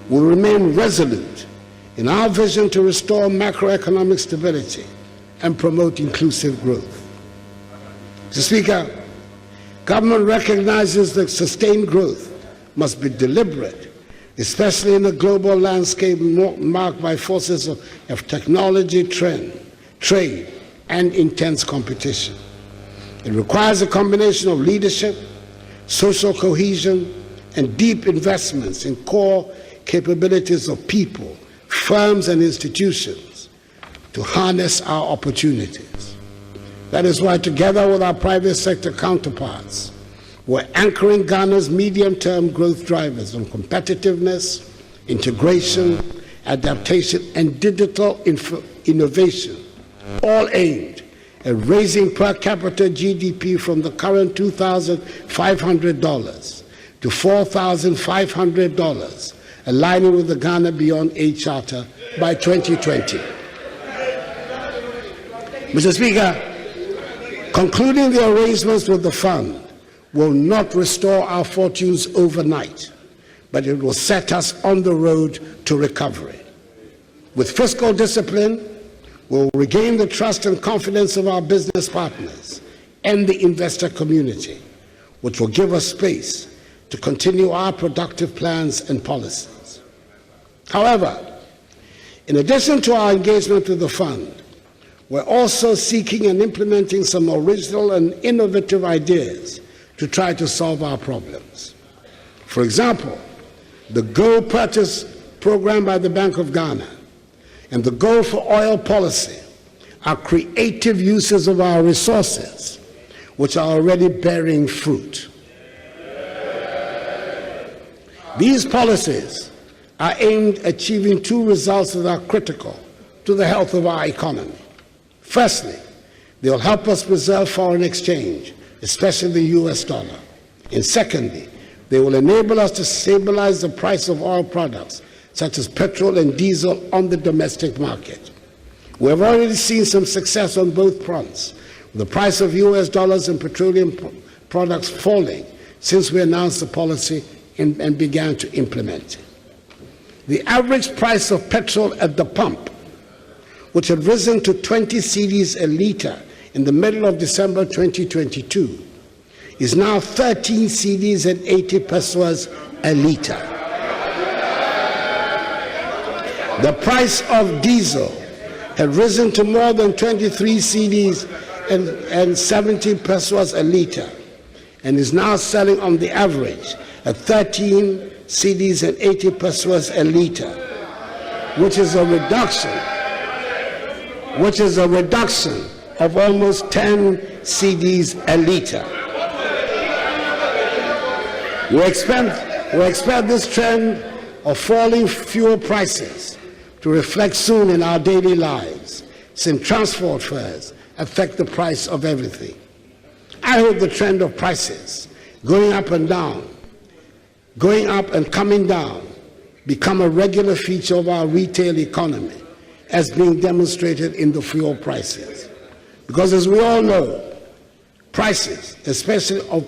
we remain resolute in our vision to restore macroeconomic stability and promote inclusive growth. Mr. Speaker, government recognizes that sustained growth must be deliberate, especially in a global landscape marked by forces of technology, trade, and intense competition. It requires a combination of leadership, social cohesion, and deep investments in core capabilities of people, firms, and institutions to harness our opportunities. That is why, together with our private sector counterparts, we're anchoring Ghana's medium-term growth drivers on competitiveness, integration, adaptation, and digital innovation, all aimed at raising per capita GDP from the current $2,500 to $4,500, aligning with the Ghana Beyond Aid Charter by 2020. Mr. Speaker, Concluding the arrangements with the fund will not restore our fortunes overnight, but it will set us on the road to recovery. With fiscal discipline, we'll regain the trust and confidence of our business partners and the investor community, which will give us space to continue our productive plans and policies. However, in addition to our engagement with the fund, we're also seeking and implementing some original and innovative ideas to try to solve our problems. For example, the Gold Purchase Program by the Bank of Ghana and the Gold for Oil policy are creative uses of our resources, which are already bearing fruit. These policies are aimed at achieving two results that are critical to the health of our economy. Firstly, they will help us preserve foreign exchange, especially the US dollar. And secondly, they will enable us to stabilize the price of oil products, such as petrol and diesel, on the domestic market. We have already seen some success on both fronts, with the price of US dollars and petroleum products falling since we announced the policy and began to implement it. The average price of petrol at the pump, which had risen to 20 cedis a litre in the middle of December 2022, is now 13 cedis and 80 pesos a litre. The price of diesel had risen to more than 23 cedis and 70 pesos a litre, and is now selling on the average at 13 cedis and 80 pesos a litre, which is a reduction of almost 10 cedis a litre. We expect this trend of falling fuel prices to reflect soon in our daily lives, since transport fares affect the price of everything. I hope the trend of prices going up and coming down become a regular feature of our retail economy, as being demonstrated in the fuel prices. Because as we all know, prices, especially of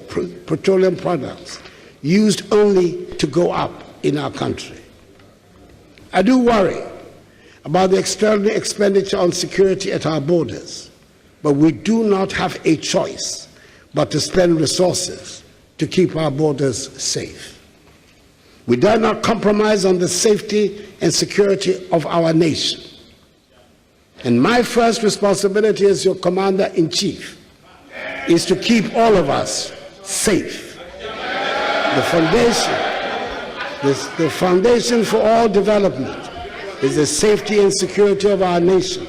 petroleum products, used only to go up in our country. I do worry about the external expenditure on security at our borders, but we do not have a choice but to spend resources to keep our borders safe. We dare not compromise on the safety and security of our nation. And my first responsibility as your Commander-in-Chief is to keep all of us safe. The foundation for all development is the safety and security of our nation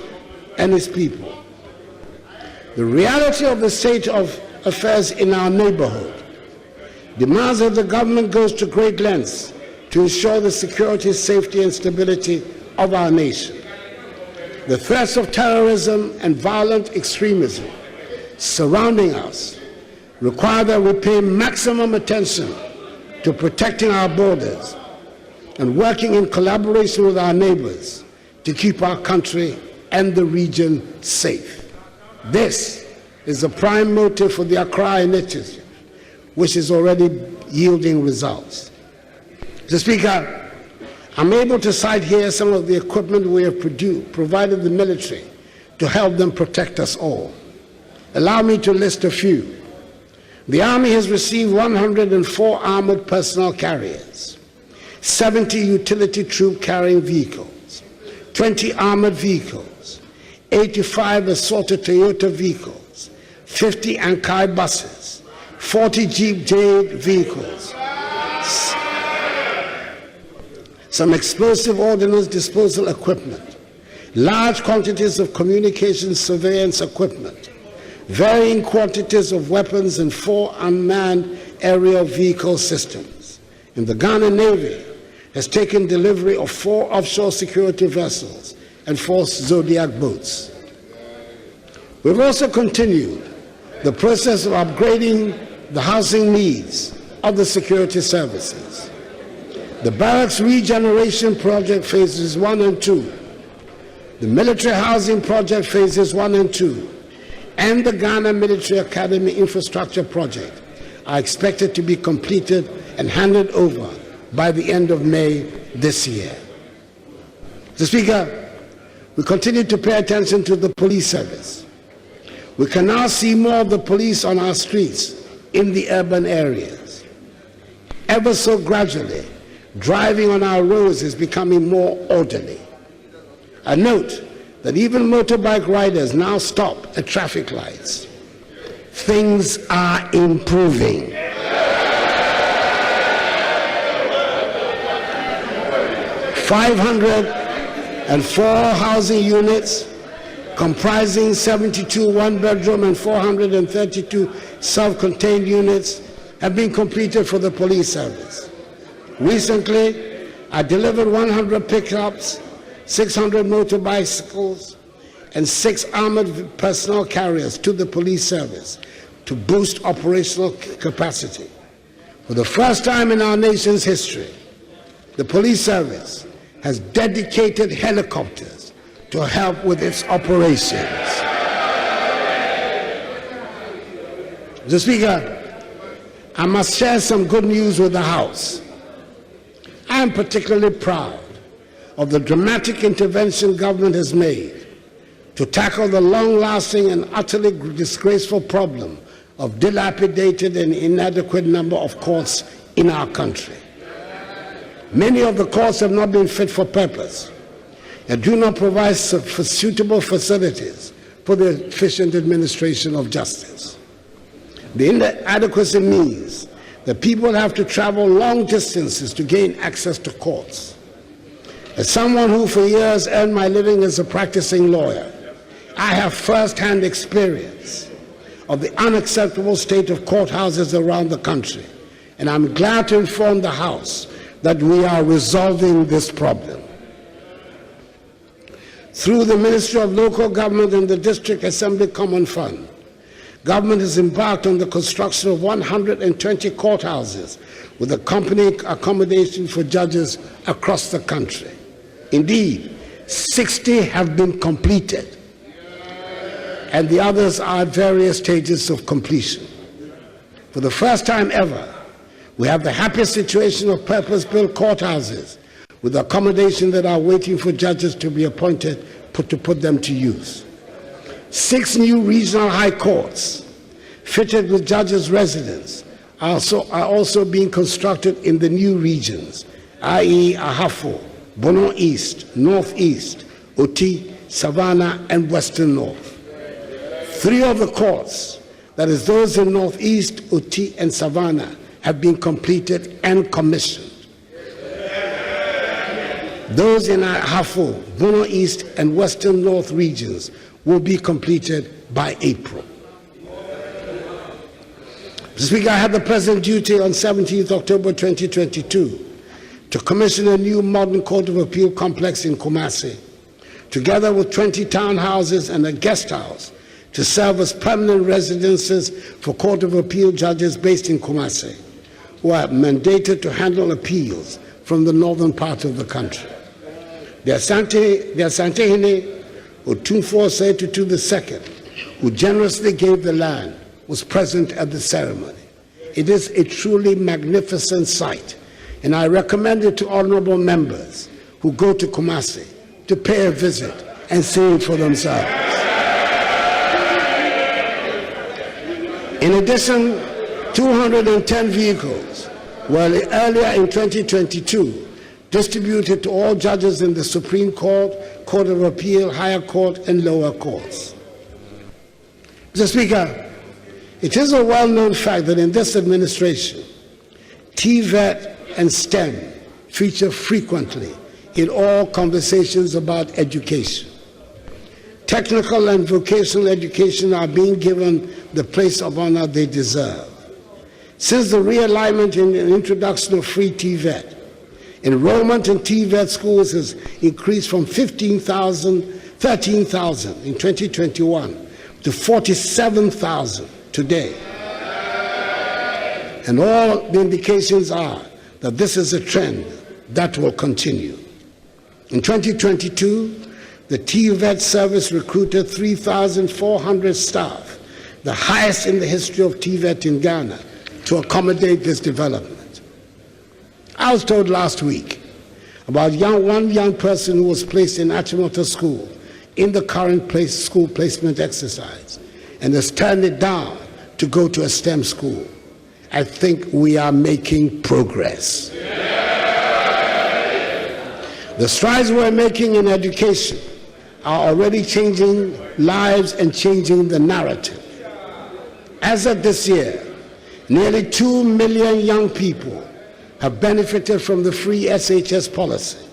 and its people. The reality of the state of affairs in our neighborhood demands that the government goes to great lengths to ensure the security, safety, and stability of our nation. The threats of terrorism and violent extremism surrounding us require that we pay maximum attention to protecting our borders and working in collaboration with our neighbors to keep our country and the region safe. This is the prime motive for the Accra Initiative, which is already yielding results. Mr. Speaker, I'm able to cite here some of the equipment we have provided the military to help them protect us all. Allow me to list a few. The Army has received 104 armored personnel carriers, 70 utility troop carrying vehicles, 20 armored vehicles, 85 assorted Toyota vehicles, 50 Ankai buses, 40 Jeep Jade vehicles, some explosive ordnance disposal equipment, large quantities of communications surveillance equipment, varying quantities of weapons, and 4 unmanned aerial vehicle systems. And the Ghana Navy has taken delivery of 4 offshore security vessels and 4 Zodiac boats. We've also continued the process of upgrading the housing needs of the security services. The Barracks Regeneration Project Phases 1 and 2, the Military Housing Project Phases 1 and 2, and the Ghana Military Academy infrastructure project are expected to be completed and handed over by the end of May this year. Mr. Speaker, we continue to pay attention to the police service. We can now see more of the police on our streets in the urban areas. Ever so gradually, driving on our roads is becoming more orderly. I note that even motorbike riders now stop at traffic lights. Things are improving. 504 housing units comprising 72 one-bedroom and 432 self-contained units have been completed for the police service. Recently, I delivered 100 pickups, 600 motorbicycles, and 6 armored personnel carriers to the police service to boost operational capacity. For the first time in our nation's history, the police service has dedicated helicopters to help with its operations. Mr. Speaker, I must share some good news with the House. I am particularly proud of the dramatic intervention government has made to tackle the long-lasting and utterly disgraceful problem of dilapidated and inadequate number of courts in our country. Many of the courts have not been fit for purpose and do not provide suitable facilities for the efficient administration of justice. The inadequacy means that people have to travel long distances to gain access to courts. As someone who for years earned my living as a practicing lawyer, I have first-hand experience of the unacceptable state of courthouses around the country, and I'm glad to inform the House that we are resolving this problem. Through the Ministry of Local Government and the District Assembly Common Fund, government has embarked on the construction of 120 courthouses with accompanying accommodation for judges across the country. Indeed, 60 have been completed, and the others are at various stages of completion. For the first time ever, we have the happy situation of purpose-built courthouses with accommodation that are waiting for judges to be appointed to put them to use. 6 new regional high courts fitted with judges' residence are also being constructed in the new regions, i.e. Ahafo, Bono East, Northeast, Oti, Savannah, and Western North. 3 of the courts, that is those in Northeast, Oti, and Savannah, have been completed and commissioned. Those in Ahafo, Bono East, and Western North regions will be completed by April. Mr. Speaker, I had the present duty on 17th October 2022 to commission a new modern Court of Appeal complex in Kumasi, together with 20 townhouses and a guest house to serve as permanent residences for Court of Appeal judges based in Kumasi, who are mandated to handle appeals from the northern part of the country. The Asantehene Otumfuo Setutu II, who generously gave the land, was present at the ceremony. It is a truly magnificent sight, and I recommend it to honorable members who go to Kumasi to pay a visit and see it for themselves. In addition, 210 vehicles were earlier in 2022 distributed to all judges in the Supreme Court, Court of Appeal, Higher Court, and lower courts. Mr. Speaker, it is a well-known fact that in this administration, TVET and STEM feature frequently in all conversations about education. Technical and vocational education are being given the place of honor they deserve. Since the realignment and introduction of free TVET, enrollment in TVET schools has increased from 13,000 in 2021 to 47,000 today. And all the indications are that this is a trend that will continue. In 2022, the TVET service recruited 3,400 staff, the highest in the history of TVET in Ghana, to accommodate this development. I was told last week about one young person who was placed in Achimota School in the current school placement exercise and has turned it down to go to a STEM school. I think we are making progress. The strides we're making in education are already changing lives and changing the narrative. As of this year, nearly 2 million young people have benefited from the free SHS policy.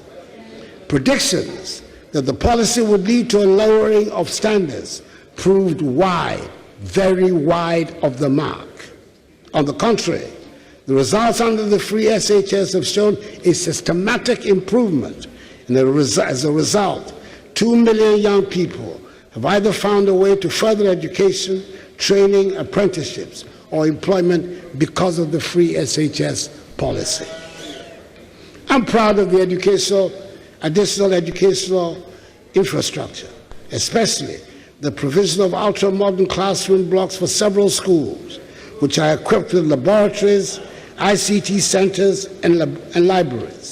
Predictions that the policy would lead to a lowering of standards proved wide, very wide of the mark. On the contrary, the results under the free SHS have shown a systematic improvement, and as a result, 2 million young people have either found a way to further education, training, apprenticeships, or employment because of the free SHS policy. I'm proud of the additional educational infrastructure, especially the provision of ultra-modern classroom blocks for several schools, which are equipped with laboratories, ICT centers, and libraries.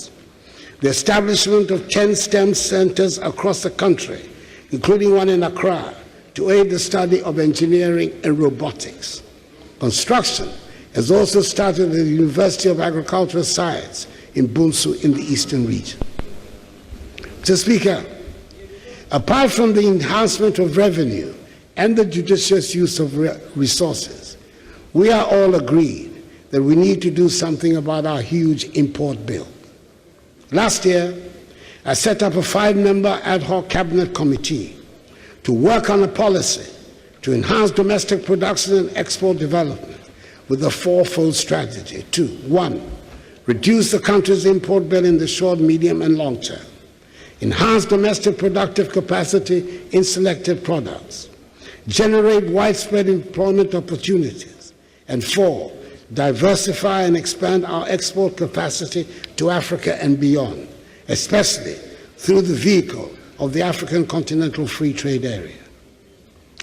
The establishment of 10 STEM centers across the country, including one in Accra, to aid the study of engineering and robotics. Construction has also started at the University of Agricultural Science in Bunsu in the Eastern region. Mr. Speaker, apart from the enhancement of revenue and the judicious use of resources, we are all agreed that we need to do something about our huge import bill. Last year, I set up a 5-member ad hoc cabinet committee to work on a policy to enhance domestic production and export development with a fourfold strategy. 1, reduce the country's import bill in the short, medium, and long term. Enhance domestic productive capacity in selected products. Generate widespread employment opportunities. And 4, diversify and expand our export capacity to Africa and beyond, especially through the vehicle of the African Continental Free Trade Area.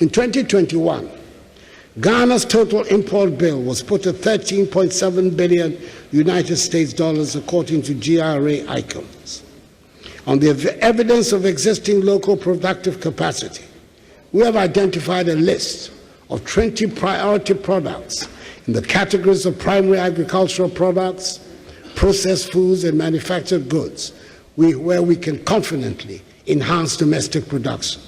In 2021, Ghana's total import bill was put at $13.7 billion United States dollars, according to GRA icons. On the evidence of existing local productive capacity, we have identified a list of 20 priority products in the categories of primary agricultural products, processed foods, and manufactured goods, where we can confidently enhance domestic production.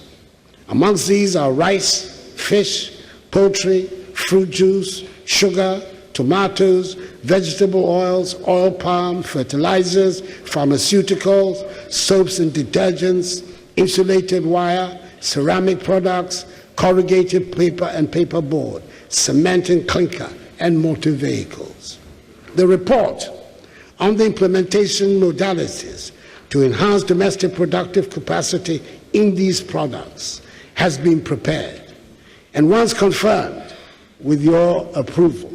Amongst these are rice, fish, poultry, fruit juice, sugar, tomatoes, vegetable oils, oil palm, fertilizers, pharmaceuticals, soaps and detergents, insulated wire, ceramic products, corrugated paper and paperboard, cement and clinker, and motor vehicles. The report on the implementation modalities to enhance domestic productive capacity in these products has been prepared. And once confirmed with your approval,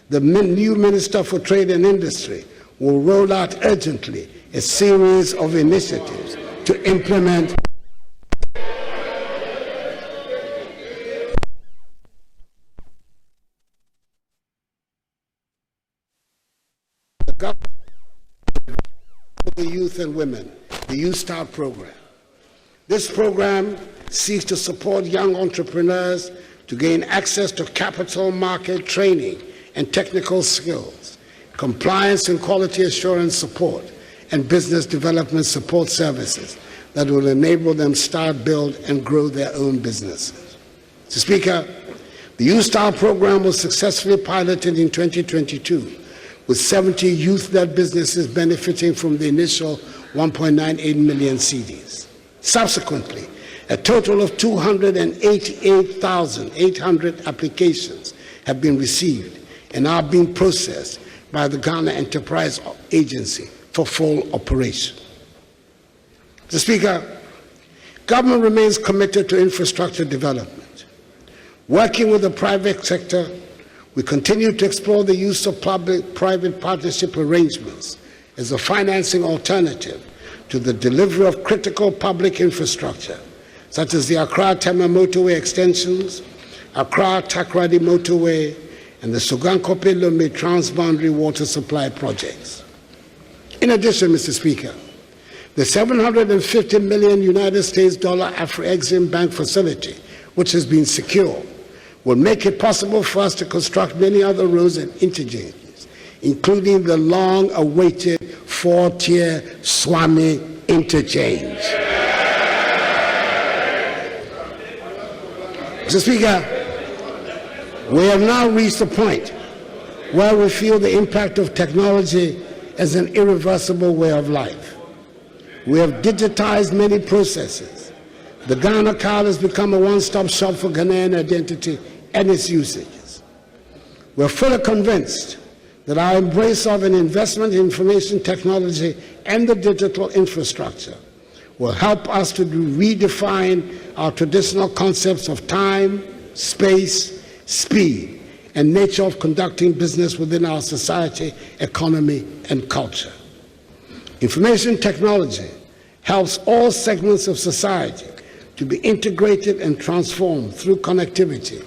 the new Minister for Trade and Industry will roll out urgently a series of initiatives to implement the youth and women, the Youth Start program. This program seeks to support young entrepreneurs to gain access to capital market training and technical skills, compliance and quality assurance support, and business development support services that will enable them start, build, and grow their own businesses. Mr. Speaker, the Youth Start program was successfully piloted in 2022, with 70 youth-led businesses benefiting from the initial 1.98 million CDs. Subsequently, a total of 288,800 applications have been received and are being processed by the Ghana Enterprise Agency for full operation. Mr. Speaker, government remains committed to infrastructure development. Working with the private sector, we continue to explore the use of public-private partnership arrangements as a financing alternative to the delivery of critical public infrastructure, such as the Accra-Tema motorway extensions, Accra-Takoradi motorway, and the Sogankope-Lome transboundary water supply projects. In addition, Mr. Speaker, the $750 million United States Afro-Exim Bank facility, which has been secured, will make it possible for us to construct many other roads and interchanges, including the long-awaited four-tier Swami interchange. Mr. Speaker, we have now reached a point where we feel the impact of technology as an irreversible way of life. We have digitized many processes. The Ghana card has become a one-stop shop for Ghanaian identity and its usages. We're fully convinced that our embrace of an investment in information technology and the digital infrastructure will help us to redefine our traditional concepts of time, space, speed, and nature of conducting business within our society, economy, and culture. Information technology helps all segments of society to be integrated and transformed through connectivity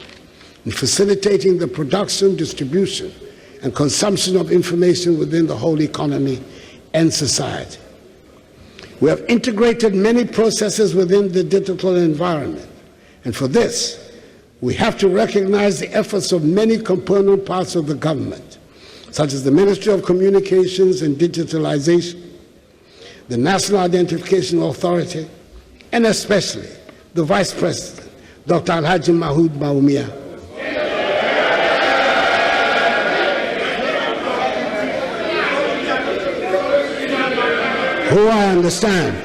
in facilitating the production, distribution, and consumption of information within the whole economy and society. We have integrated many processes within the digital environment, and for this, we have to recognize the efforts of many component parts of the government, such as the Ministry of Communications and Digitalization, the National Identification Authority, and especially the Vice President, Dr. Alhaji Mahood Bawumia, who I understand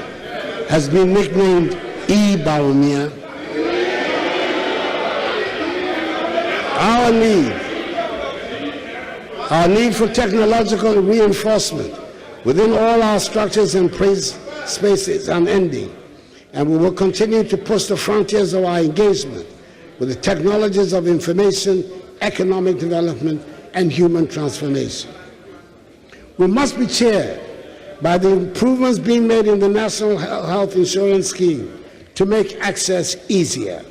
has been nicknamed E. Bawumia. Our need for technological reinforcement within all our structures and spaces is unending, and we will continue to push the frontiers of our engagement with the technologies of information, economic development, and human transformation. We must be cheered by the improvements being made in the National Health Insurance Scheme to make access easier.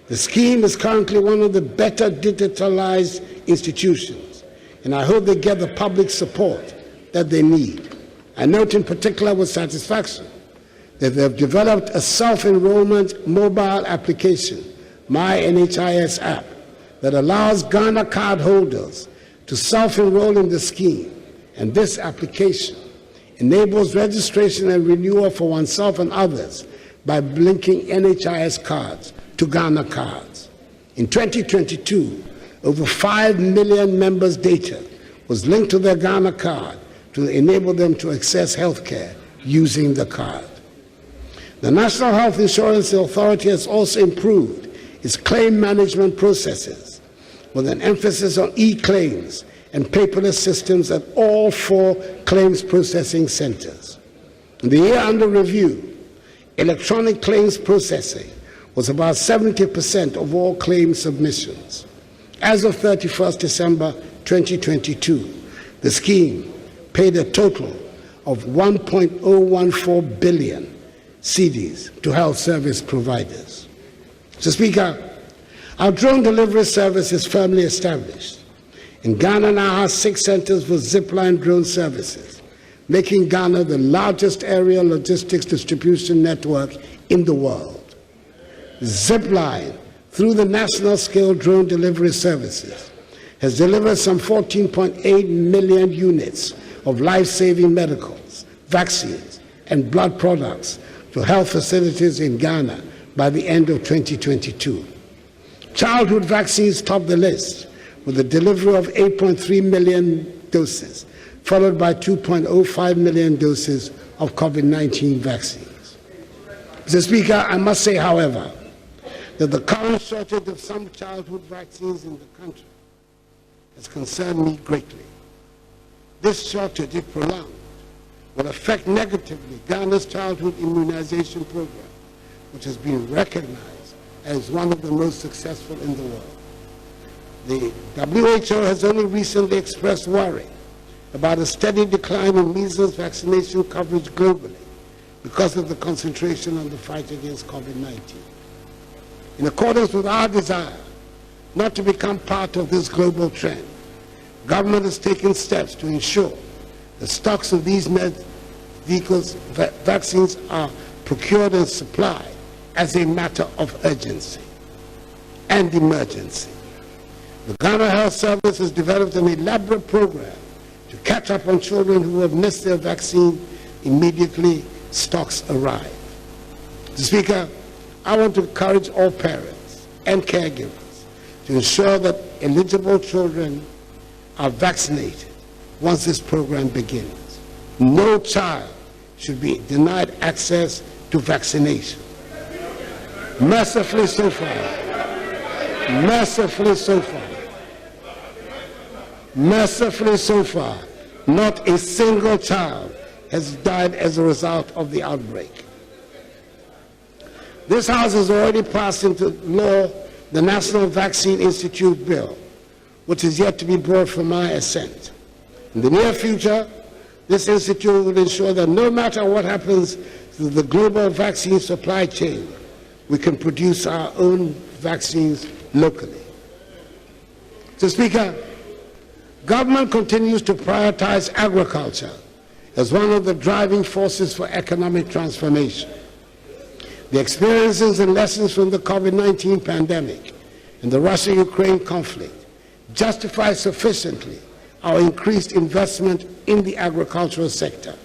The scheme is currently one of the better digitalized institutions, and I hope they get the public support that they need. I note in particular with satisfaction that they have developed a self-enrollment mobile application, My NHIS app, that allows Ghana card holders to self-enroll in the scheme, and this application enables registration and renewal for oneself and others by linking NHIS cards to Ghana cards. In 2022, over 5 million members' data was linked to their Ghana card to enable them to access health care using the card. The National Health Insurance Authority has also improved its claim management processes with an emphasis on e-claims and paperless systems at all 4 claims processing centers. In the year under review, electronic claims processing was about 70% of all claim submissions. As of 31st December 2022, the scheme paid a total of 1.014 billion cedis to health service providers. Mr. Speaker, our drone delivery service is firmly established. And Ghana now has 6 centers for zipline drone services, making Ghana the largest aerial logistics distribution network in the world. Zipline, through the national scale drone delivery services, has delivered some 14.8 million units of life-saving medicals, vaccines, and blood products to health facilities in Ghana by the end of 2022. Childhood vaccines top the list with the delivery of 8.3 million doses, followed by 2.05 million doses of COVID-19 vaccines. Mr. Speaker, I must say, however, that the current shortage of some childhood vaccines in the country has concerned me greatly. This shortage, if prolonged, will affect negatively Ghana's childhood immunization program, which has been recognized as one of the most successful in the world. The WHO has only recently expressed worry about a steady decline in measles vaccination coverage globally, because of the concentration on the fight against COVID-19. In accordance with our desire not to become part of this global trend, government has taken steps to ensure the stocks of these vaccines are procured and supplied as a matter of urgency and emergency. The Ghana Health Service has developed an elaborate program to catch up on children who have missed their vaccine immediately stocks arrive. Mr. Speaker, I want to encourage all parents and caregivers to ensure that eligible children are vaccinated once this program begins. No child should be denied access to vaccination. Mercifully so far, not a single child has died as a result of the outbreak. This House has already passed into law the National Vaccine Institute Bill, which is yet to be brought for my assent. In the near future, this institute will ensure that no matter what happens to the global vaccine supply chain, we can produce our own vaccines locally. Mr. Speaker, government continues to prioritize agriculture as one of the driving forces for economic transformation. The experiences and lessons from the COVID-19 pandemic and the Russia-Ukraine conflict justify sufficiently our increased investment in the agricultural sector.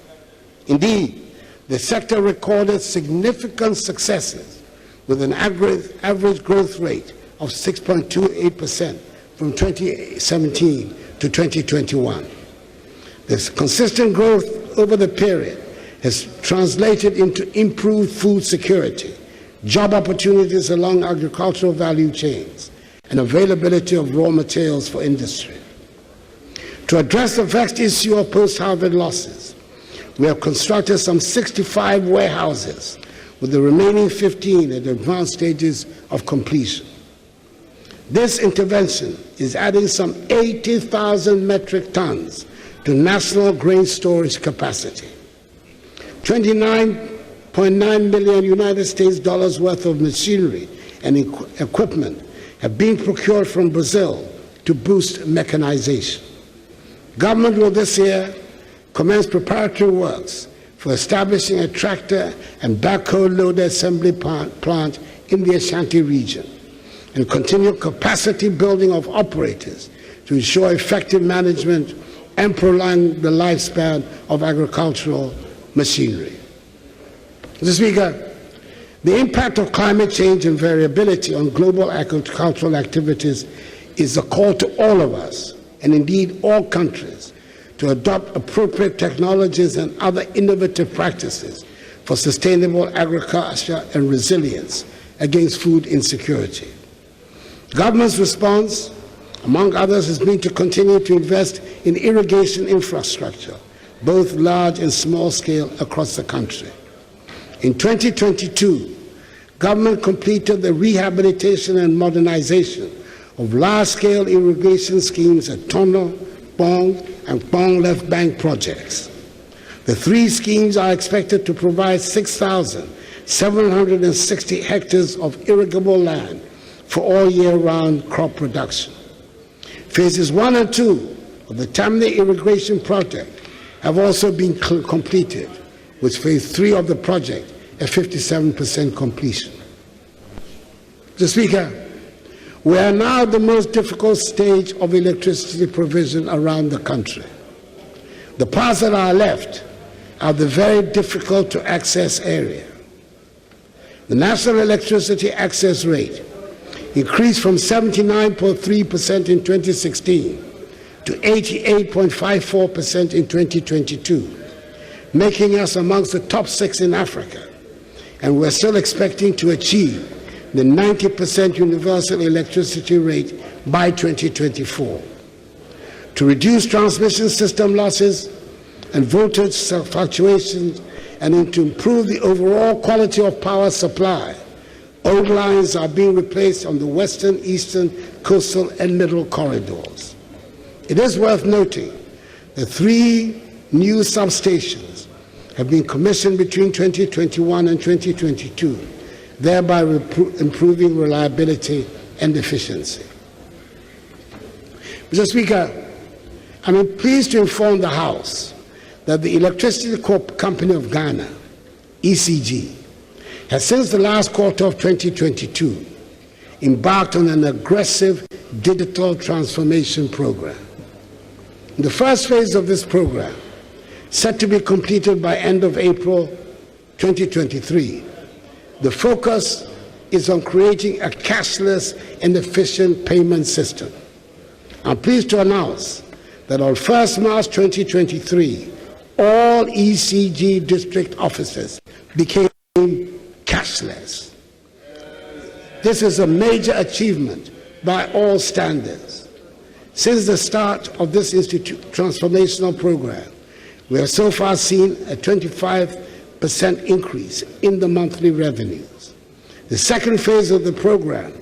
Indeed, the sector recorded significant successes with an average growth rate of 6.28% from 2017 to 2021. This consistent growth over the period has translated into improved food security, job opportunities along agricultural value chains, and availability of raw materials for industry. To address the vexed issue of post-harvest losses, we have constructed some 65 warehouses, with the remaining 15 at advanced stages of completion. This intervention is adding some 80,000 metric tons to national grain storage capacity. $29.9 million United States dollars worth of machinery and equipment have been procured from Brazil to boost mechanization. Government will this year commence preparatory works for establishing a tractor and backhoe loader assembly plant in the Ashanti region, and continue capacity building of operators to ensure effective management and prolong the lifespan of agricultural machinery. Mr. Speaker, the impact of climate change and variability on global agricultural activities is a call to all of us, and indeed all countries, to adopt appropriate technologies and other innovative practices for sustainable agriculture and resilience against food insecurity. Government's response, among others, has been to continue to invest in irrigation infrastructure, both large and small scale, across the country. In 2022, government completed the rehabilitation and modernization of large-scale irrigation schemes at Tono, Bong, and Bong Left Bank projects. The three schemes are expected to provide 6,760 hectares of irrigable land for all year-round crop production. Phases 1 and 2 of the Tamne irrigation project have also been completed, with phase 3 of the project at 57% completion. Mr. Speaker, we are now at the most difficult stage of electricity provision around the country. The parts that are left are the very difficult to access area. The national electricity access rate increased from 79.3% in 2016 to 88.54% in 2022, making us amongst the top 6 in Africa, and we're still expecting to achieve the 90% universal electricity rate by 2024. To reduce transmission system losses and voltage fluctuations, and to improve the overall quality of power supply, old lines are being replaced on the western, eastern, coastal, and middle corridors. It is worth noting that 3 new substations have been commissioned between 2021 and 2022, thereby improving reliability and efficiency. Mr. Speaker, I'm pleased to inform the House that the Electricity Company of Ghana, ECG, has since the last quarter of 2022 embarked on an aggressive digital transformation program. In the first phase of this program, set to be completed by end of April 2023, the focus is on creating a cashless and efficient payment system. I'm pleased to announce that on 1st March 2023, all ECG district offices became cashless. This is a major achievement by all standards. Since the start of this transformational program, we have so far seen a 25% increase in the monthly revenues. The second phase of the program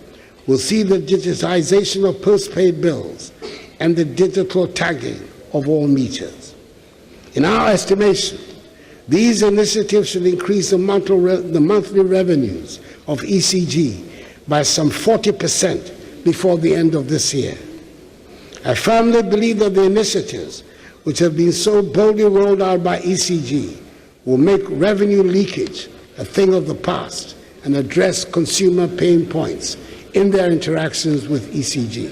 will see the digitization of postpaid bills and the digital tagging of all meters. In our estimation, these initiatives should increase the monthly revenues of ECG by some 40% before the end of this year. I firmly believe that the initiatives which have been so boldly rolled out by ECG will make revenue leakage a thing of the past and address consumer pain points in their interactions with ECG.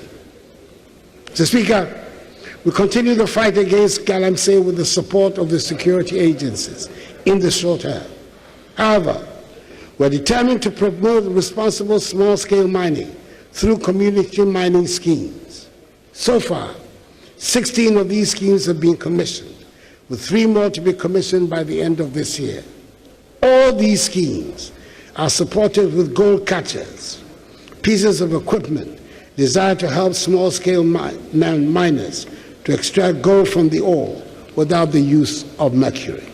Mr. Speaker, we continue the fight against galamsey with the support of the security agencies in the short term. However, we're determined to promote responsible small-scale mining through community mining schemes. So far, 16 of these schemes have been commissioned, with 3 more to be commissioned by the end of this year. All these schemes are supported with gold catchers, pieces of equipment designed to help small-scale miners to extract gold from the ore without the use of mercury.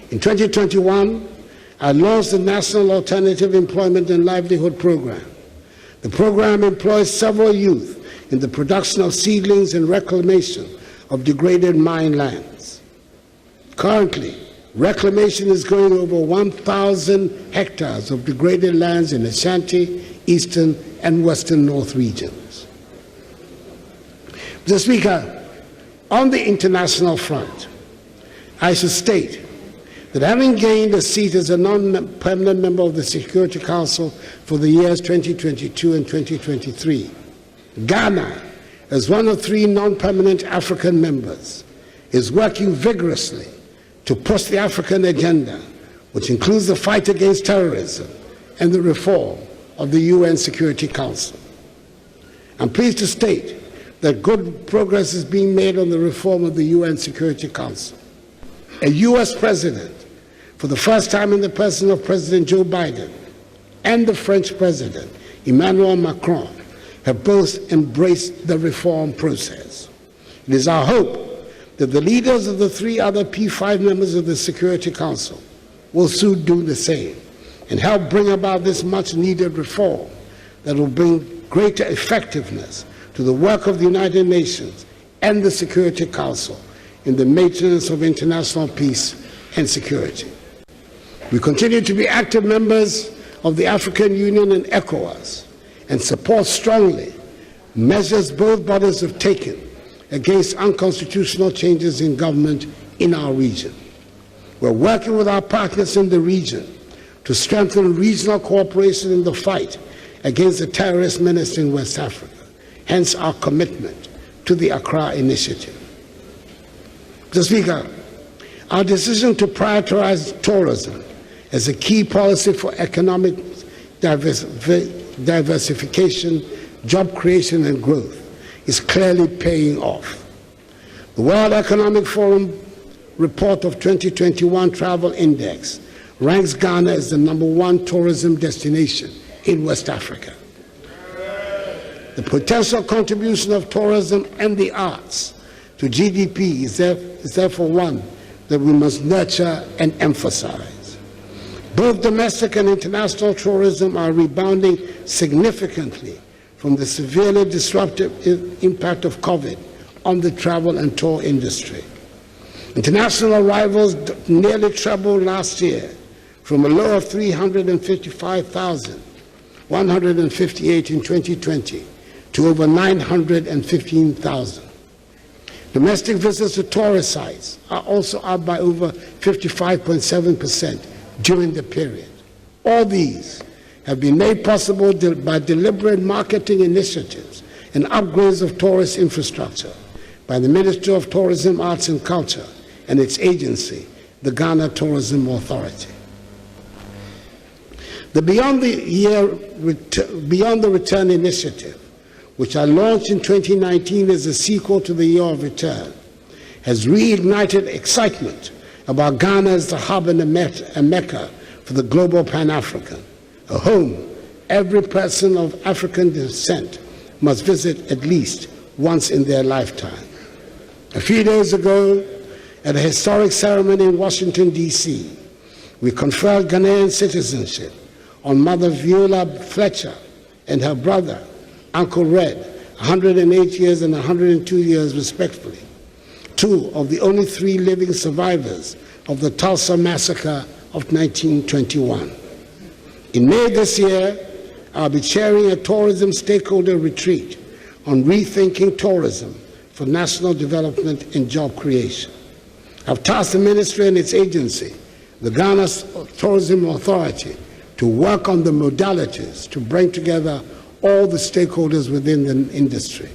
In 2021, I launched the National Alternative Employment and Livelihood Program. The program employs several youth in the production of seedlings and reclamation of degraded mine lands. Currently, reclamation is going over 1,000 hectares of degraded lands in Ashanti, Eastern, and Western North regions. Mr. Speaker, on the international front, I should state that having gained a seat as a non-permanent member of the Security Council for the years 2022 and 2023, Ghana, as one of 3 non-permanent African members, is working vigorously to push the African agenda, which includes the fight against terrorism and the reform of the UN Security Council. I'm pleased to state that good progress is being made on the reform of the UN Security Council. A US president, for the first time in the person of President Joe Biden, and the French president, Emmanuel Macron, have both embraced the reform process. It is our hope that the leaders of the 3 other P5 members of the Security Council will soon do the same and help bring about this much-needed reform that will bring greater effectiveness to the work of the United Nations and the Security Council in the maintenance of international peace and security. We continue to be active members of the African Union and ECOWAS and support strongly measures both bodies have taken against unconstitutional changes in government in our region. We're working with our partners in the region to strengthen regional cooperation in the fight against the terrorist menace in West Africa, hence our commitment to the Accra Initiative. Mr. Speaker, our decision to prioritize tourism as a key policy for economic diversification, job creation, and growth is clearly paying off. The World Economic Forum report of 2021 Travel Index ranks Ghana as the #1 tourism destination in West Africa. The potential contribution of tourism and the arts to GDP is therefore one that we must nurture and emphasize. Both domestic and international tourism are rebounding significantly from the severely disruptive impact of COVID on the travel and tour industry. International arrivals nearly trebled last year from a low of 355,158 in 2020 to over 915,000. Domestic visits to tourist sites are also up by over 55.7% during the period. All these have been made possible by deliberate marketing initiatives and upgrades of tourist infrastructure by the Ministry of Tourism, Arts and Culture and its agency, the Ghana Tourism Authority. The Beyond the Return initiative, which I launched in 2019 as a sequel to the Year of Return, has reignited excitement about Ghana as the hub and a mecca for the global Pan-African, a home every person of African descent must visit at least once in their lifetime. A few days ago, at a historic ceremony in Washington, D.C., we conferred Ghanaian citizenship on Mother Viola Fletcher and her brother, Uncle Red, 108 years and 102 years respectively, two of the only three living survivors of the Tulsa Massacre of 1921. In May this year, I'll be chairing a tourism stakeholder retreat on rethinking tourism for national development and job creation. I've tasked the ministry and its agency, the Ghana Tourism Authority, to work on the modalities to bring together all the stakeholders within the industry.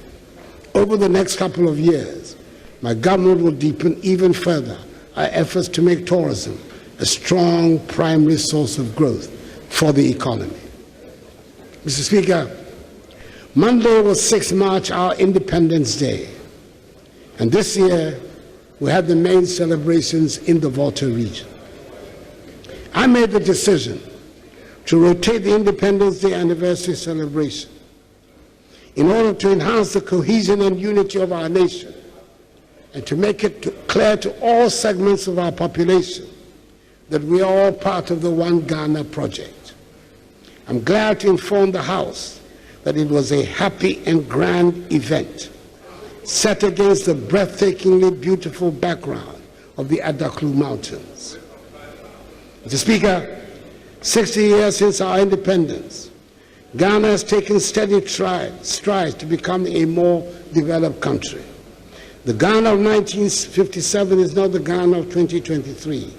Over the next couple of years, my government will deepen even further our efforts to make tourism a strong primary source of growth for the economy. Mr. Speaker, Monday was 6 March, our Independence Day, and this year we had the main celebrations in the Volta region. I made the decision to rotate the Independence Day anniversary celebration in order to enhance the cohesion and unity of our nation and to make it clear to all segments of our population that we are all part of the One Ghana project. I'm glad to inform the House that it was a happy and grand event set against the breathtakingly beautiful background of the Adaklu Mountains. Mr. Speaker, 60 years since our independence, Ghana has taken steady strides to become a more developed country. The Ghana of 1957 is not the Ghana of 2023.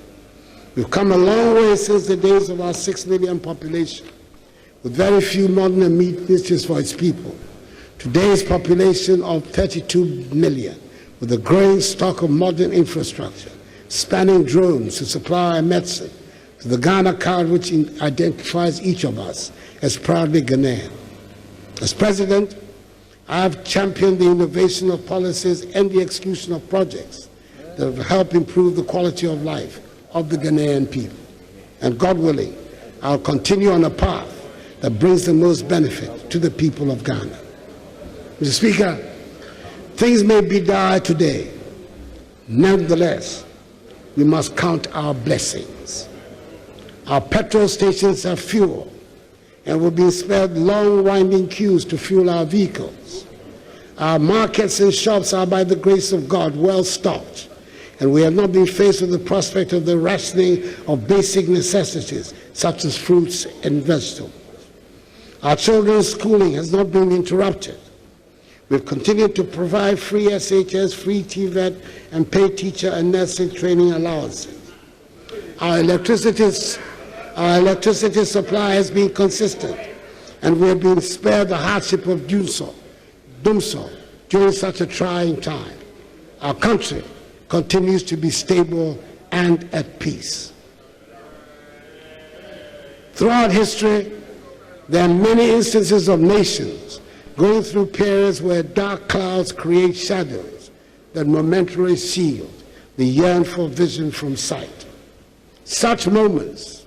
We've come a long way since the days of our 6 million population, with very few modern amenities for its people. Today's population of 32 million, with a growing stock of modern infrastructure, spanning drones to supply our medicine, to the Ghana card which identifies each of us as proudly Ghanaian. As President, I have championed the innovation of policies and the execution of projects that will help improve the quality of life of the Ghanaian people. And God willing, I'll continue on a path that brings the most benefit to the people of Ghana. Mr. Speaker, things may be dire today. Nevertheless, we must count our blessings. Our petrol stations have fuel, and we'll be spared long winding queues to fuel our vehicles. Our markets and shops are, by the grace of God, well stocked, and we have not been faced with the prospect of the rationing of basic necessities such as fruits and vegetables. Our children's schooling has not been interrupted. We've continued to provide free SHS, free TVET, and paid teacher and nursing training allowances. Our electricity supply has been consistent, and we have been spared the hardship of doom so during such a trying time. Our country continues to be stable and at peace. Throughout history, there are many instances of nations going through periods where dark clouds create shadows that momentarily shield the yearn for vision from sight. Such moments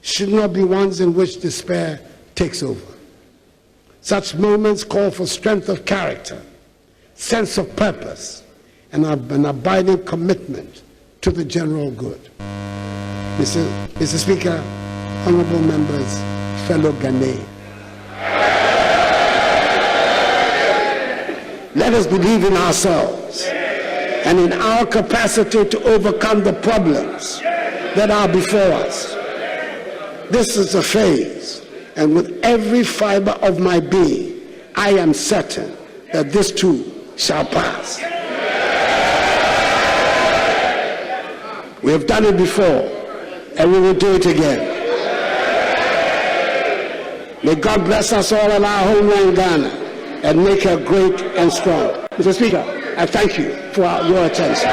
should not be ones in which despair takes over. Such moments call for strength of character, sense of purpose, and an abiding commitment to the general good. Mr. Speaker, honorable members, fellow Ghanaians, let us believe in ourselves and in our capacity to overcome the problems that are before us. This is a phase, and with every fiber of my being, I am certain that this too shall pass. We have done it before, and we will do it again. May God bless us all in our homeland, Ghana, and make her great and strong. Mr. Speaker, I thank you for your attention.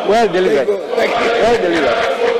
Well delivered. Thank you. Well delivered.